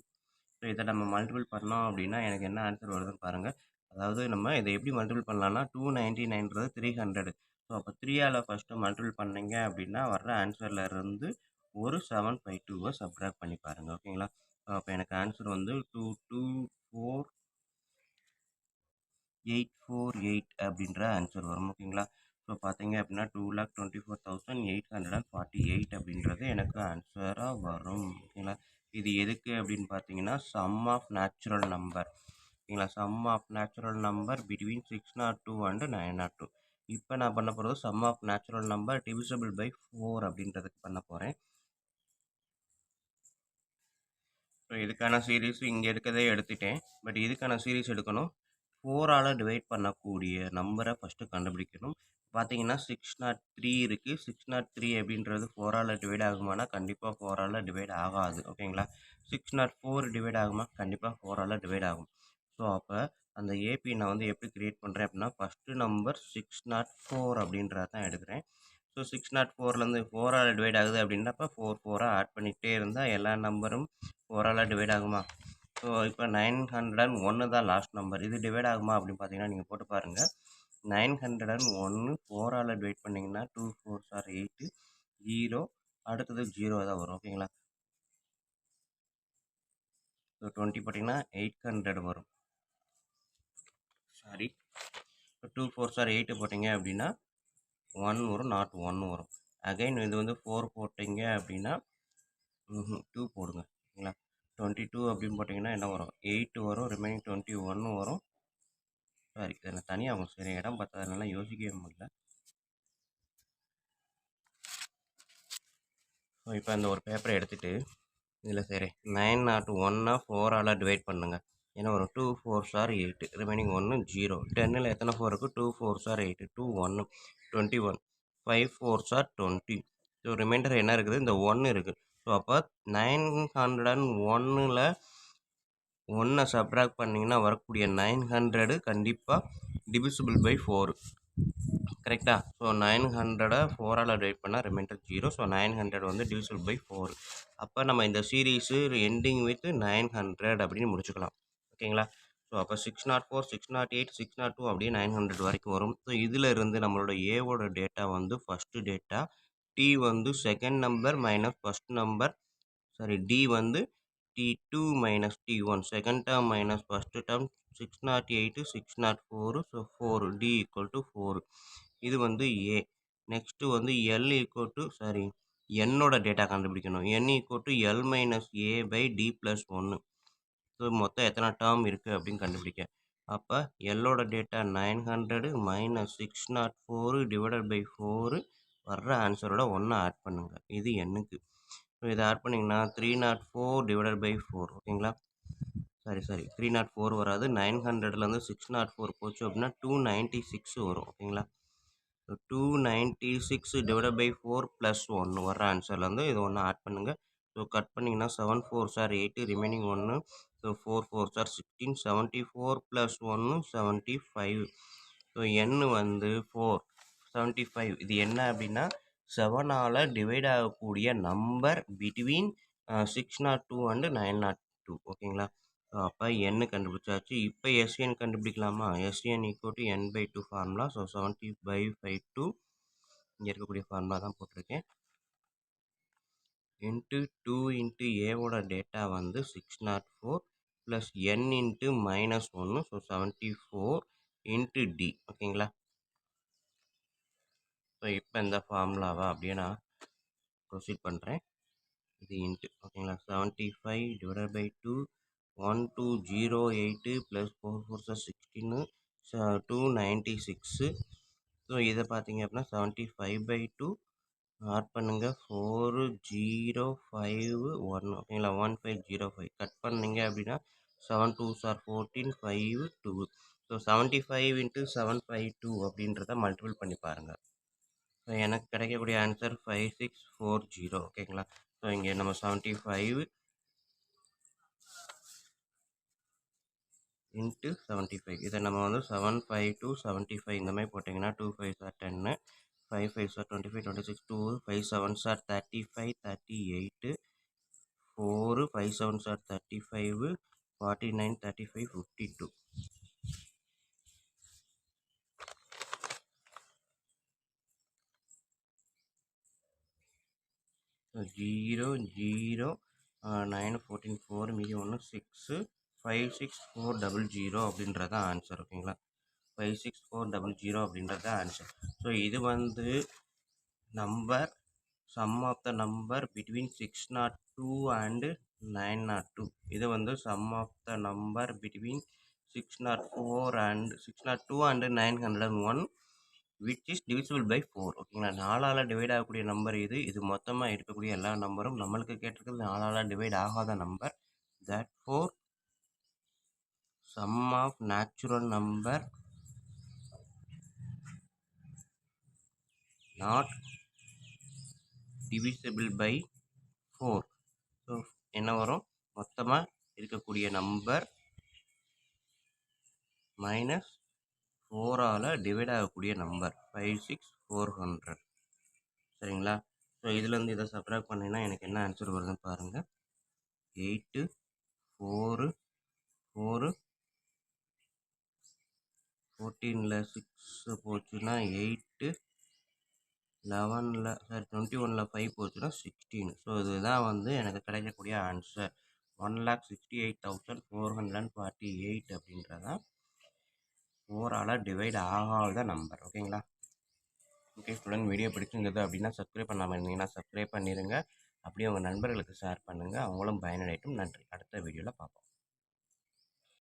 So இதை நம்ம மல்டிபிள் பண்ணோம் அப்படின்னா எனக்கு என்ன ஆன்சர் வருதுன்னு பாருங்கள். அதாவது நம்ம இதை எப்படி மல்டிபிள் பண்ணலாம்னா 299ன்றது 300. ஸோ அப்போ 3ஆல் ஃபஸ்ட்டு மல்டிபிள் பண்ணீங்க அப்படின்னா வர்ற ஆன்சரில் இருந்து ஒரு 752வை சப்ட்ராக்ட் பண்ணி பாருங்கள். ஓகேங்களா? அப்போ எனக்கு ஆன்சர் வந்து 224848 அப்படின்ற ஆன்சர் வரும். ஓகேங்களா? ஸோ பார்த்தீங்க அப்படின்னா 2,24,848 அப்படின்றது எனக்கு ஆன்சராக வரும். ஓகேங்களா? இது எதுக்கு அப்படின்னு பார்த்தீங்கன்னா சம் ஆஃப் நேச்சுரல் நம்பர். ஓகேங்களா? Sum of natural number between 602 and 902. இப்போ நான் பண்ண போகிறது sum of natural number divisible by 4 அப்படின்றதுக்கு பண்ண போகிறேன். ஸோ இதுக்கான சீரீஸ் இங்கே இருக்கிறதே எடுத்துட்டேன். பட் இதுக்கான சீரீஸ் எடுக்கணும். 4ஆல் டிவைட் பண்ணக்கூடிய நம்பரை ஃபஸ்ட்டு கண்டுபிடிக்கணும். பார்த்தீங்கன்னா 603 இருக்குது. 603 அப்படின்றது 4ஆல் டிவைட் ஆகுமானா கண்டிப்பாக 4ஆல் டிவைட் ஆகாது. ஓகேங்களா? 604 டிவைட் ஆகுமா? கண்டிப்பாக 4ஆல் டிவைட் ஆகும். ஸோ அப்போ அந்த ஏபி நான் வந்து எப்படி கிரியேட் பண்ணுறேன் அப்படின்னா ஃபஸ்ட்டு நம்பர் 604 அப்படின்றத தான் எடுக்கிறேன். ஸோ 604லேருந்து 4ஆல் டிவைட் ஆகுது அப்படின்றப்ப 4 4ஆக ஆட் பண்ணிகிட்டே இருந்தால் எல்லா நம்பரும் 4ஆல் டிவைட் ஆகுமா? ஸோ இப்போ 901 தான் லாஸ்ட் நம்பர். இது டிவைட் ஆகுமா அப்படின்னு பார்த்தீங்கன்னா நீங்கள் போட்டு பாருங்கள். 901 4ஆல் டிவைட் பண்ணிங்கன்னா 2 4s are 8, 0 அடுத்தது 0 தான் வரும். ஓகேங்களா? ஸோ 20 போட்டிங்கன்னா 800 வரும். சாரி, 2 4s are 8 போட்டிங்க அப்படின்னா 1 வரும், நாட் 1 வரும். அகைன் இது வந்து 4 போட்டிங்க அப்படின்னா 2 போடுங்க. ஓகேங்களா? 22 அப்படின்னு போட்டிங்கன்னா என்ன வரும்? 8 வரும், ரிமைனிங் 21 வரும். சாரி, இதில் தனியாக அவங்க சரி இடம் பார்த்ததுனால யோசிக்கவே முடியல. ஸோ இப்போ அந்த ஒரு பேப்பரை எடுத்துகிட்டு இதில் சரி 901 4ஆல் டிவைட் பண்ணுங்க. ஏன்னா ஒரு 2 4s are 8, ரிமைனிங் 1 0. 10ல் எத்தனை 4 இருக்குது? 2 4s are 8, 2 1 21, 5 4s are 20. So remainder என்ன இருக்குது? இந்த 1 இருக்குது. ஸோ அப்போ 901ல் 1 சப்ட்ராக்ட் பண்ணிங்கன்னா வரக்கூடிய 900 கண்டிப்பாக டிவிசிபிள் பை 4 கரெக்டா? ஸோ 900 4ஆல் டிவைட் பண்ணால் ரிமைண்டர் 0. ஸோ 900 வந்து டிவிசிபிள் பை 4. அப்போ நம்ம இந்த சீரீஸு எண்டிங் வித் 900 அப்படின்னு முடிச்சுக்கலாம். ஓகேங்களா? ஸோ அப்போ 604, 608, 602 அப்படியே 900 வரைக்கும் வரும். ஸோ இதில் இருந்து நம்மளோட ஏவோட டேட்டா வந்து ஃபஸ்ட்டு டேட்டா, டி வந்து second number minus first number, sorry D வந்து T2 minus T1 second term minus first term 608 604 so 4 D equal to 4 இது வந்து A நெக்ஸ்ட் வந்து L equal to சாரி என்னோட டேட்டா கண்டுபிடிக்கணும் N equal to L minus A by D plus 1 so மொத்தம் எத்தனை டேர்ம் இருக்குது அப்படின்னு கண்டுபிடிக்க அப்போ எல்லோட டேட்டா 900 மைனஸ் 604 டிவைடட் பை 4 வர்ற ஆன்சரோட 1 ஆட் பண்ணுங்க இது எண்ணுக்கு ஸோ இதை ஆட் பண்ணிங்கன்னா 304 டிவைடட் பை 4 ஓகேங்களா சாரி 304 வராது 900லேருந்து 604 போச்சு அப்படின்னா 296 வரும் ஓகேங்களா ஸோ 296 டிவைடட் பை 4 ப்ளஸ் 1 வர ஆன்சர்லேருந்து இது ஒன்று ஆட் பண்ணுங்கள் ஸோ கட் பண்ணிங்கன்னா 7 4 சார் 8 ரிமைனிங் 1 ஸோ 4 4 சார் 16 74 ப்ளஸ் 1 75 ஸோ எண் வந்து 4 75 இது என்ன அப்படின்னா 7ஆல் டிவைட் ஆகக்கூடிய நம்பர் பிட்வீன் 602 அண்டு 902 ஓகேங்களா ஸோ அப்போ என் கண்டுபிடிச்சாச்சு இப்போ எஸ்என் கண்டுபிடிக்கலாமா SN equal to N by 2 formula so 70/52 இங்கே இருக்கக்கூடிய ஃபார்முலா தான் போட்டிருக்கேன் இன்ட்டு 2 இன்ட்டு ஏவோட டேட்டா வந்து 604 plus N into minus 1 so 74 into D ஓகேங்களா ஸோ இப்போ இந்த ஃபார்முலாவை அப்படியே நான் ப்ரொசீட் பண்ணுறேன் இது இன்ட்டு ஓகேங்களா 75 டிவைடட் பை 2 1208 ப்ளஸ் 4 4 16 296 ஸோ இதை பார்த்தீங்க அப்படின்னா 75/2 ஆட் பண்ணுங்கள் 4051 ஓகேங்களா 1505 கட் பண்ணிங்க அப்படின்னா 7 2s are 14 5 2 ஸோ 75 இன்ட்டு 752 அப்படின்றத மல்டிபிள் பண்ணி பாருங்கள் ஸோ எனக்கு கிடைக்கக்கூடிய ஆன்சர் 5640 ஓகேங்களா ஸோ இங்கே நம்ம 75 இன்ட்டு 75 இதை நம்ம வந்து 752 75 இந்த மாதிரி போட்டிங்கன்னா 2 5s are 10 5 5s are 25 26 2 5 7s are 35 38 4 5 7s are 35 49 35 52 0 0 9 14 4 மீதி 1 6 56400 அப்படின்றத ஆன்சர் ஓகேங்களா 56400 அப்படின்றத ஆன்சர் ஸோ இது வந்து number sum of the number between 602 and 902 இது வந்து sum of the number between 602 and 901 which is divisible by 4 ஓகேங்களா 4ஆல் டிவைட் ஆகக்கூடிய நம்பர் இது மொத்தமாக இருக்கக்கூடிய எல்லா நம்பரும் நம்மளுக்கு கேட்டிருக்கிறது 4ஆல் டிவைட் ஆகாத number therefore sum of natural number not divisible by 4 so என்ன வரும் மொத்தமாக இருக்கக்கூடிய நம்பர் மைனஸ் 4ஆல் டிவைட் ஆகக்கூடிய நம்பர் 56400 சரிங்களா ஸோ இதுலேருந்து இதை சப்ராக்ட் பண்ணிங்கன்னா எனக்கு என்ன ஆன்சர் வருதுன்னு பாருங்கள் 8 4 4 14ல் 6 போச்சுன்னா 8 11ல் சாரி 21ல் 5 போச்சுன்னா 16 ஸோ இதுதான் வந்து எனக்கு கிடைக்கக்கூடிய ஆன்சர் 1,68,448 அப்படின்றதான் 4ஆல் டிவைட் ஆகாத நம்பர் ஓகேங்களா ஓகே ஸ்டூடெண்ட் வீடியோ பிடிச்சிருந்தது அப்படின்னா சப்ஸ்கிரைப் பண்ணாமல் இருந்தீங்கன்னா சப்ஸ்கிரைப் பண்ணிடுங்க அப்படியே உங்கள் நண்பர்களுக்கு ஷேர் பண்ணுங்கள் அவங்களும் பயனடையட்டும் நன்றி அடுத்த வீடியோவில் பார்ப்போம்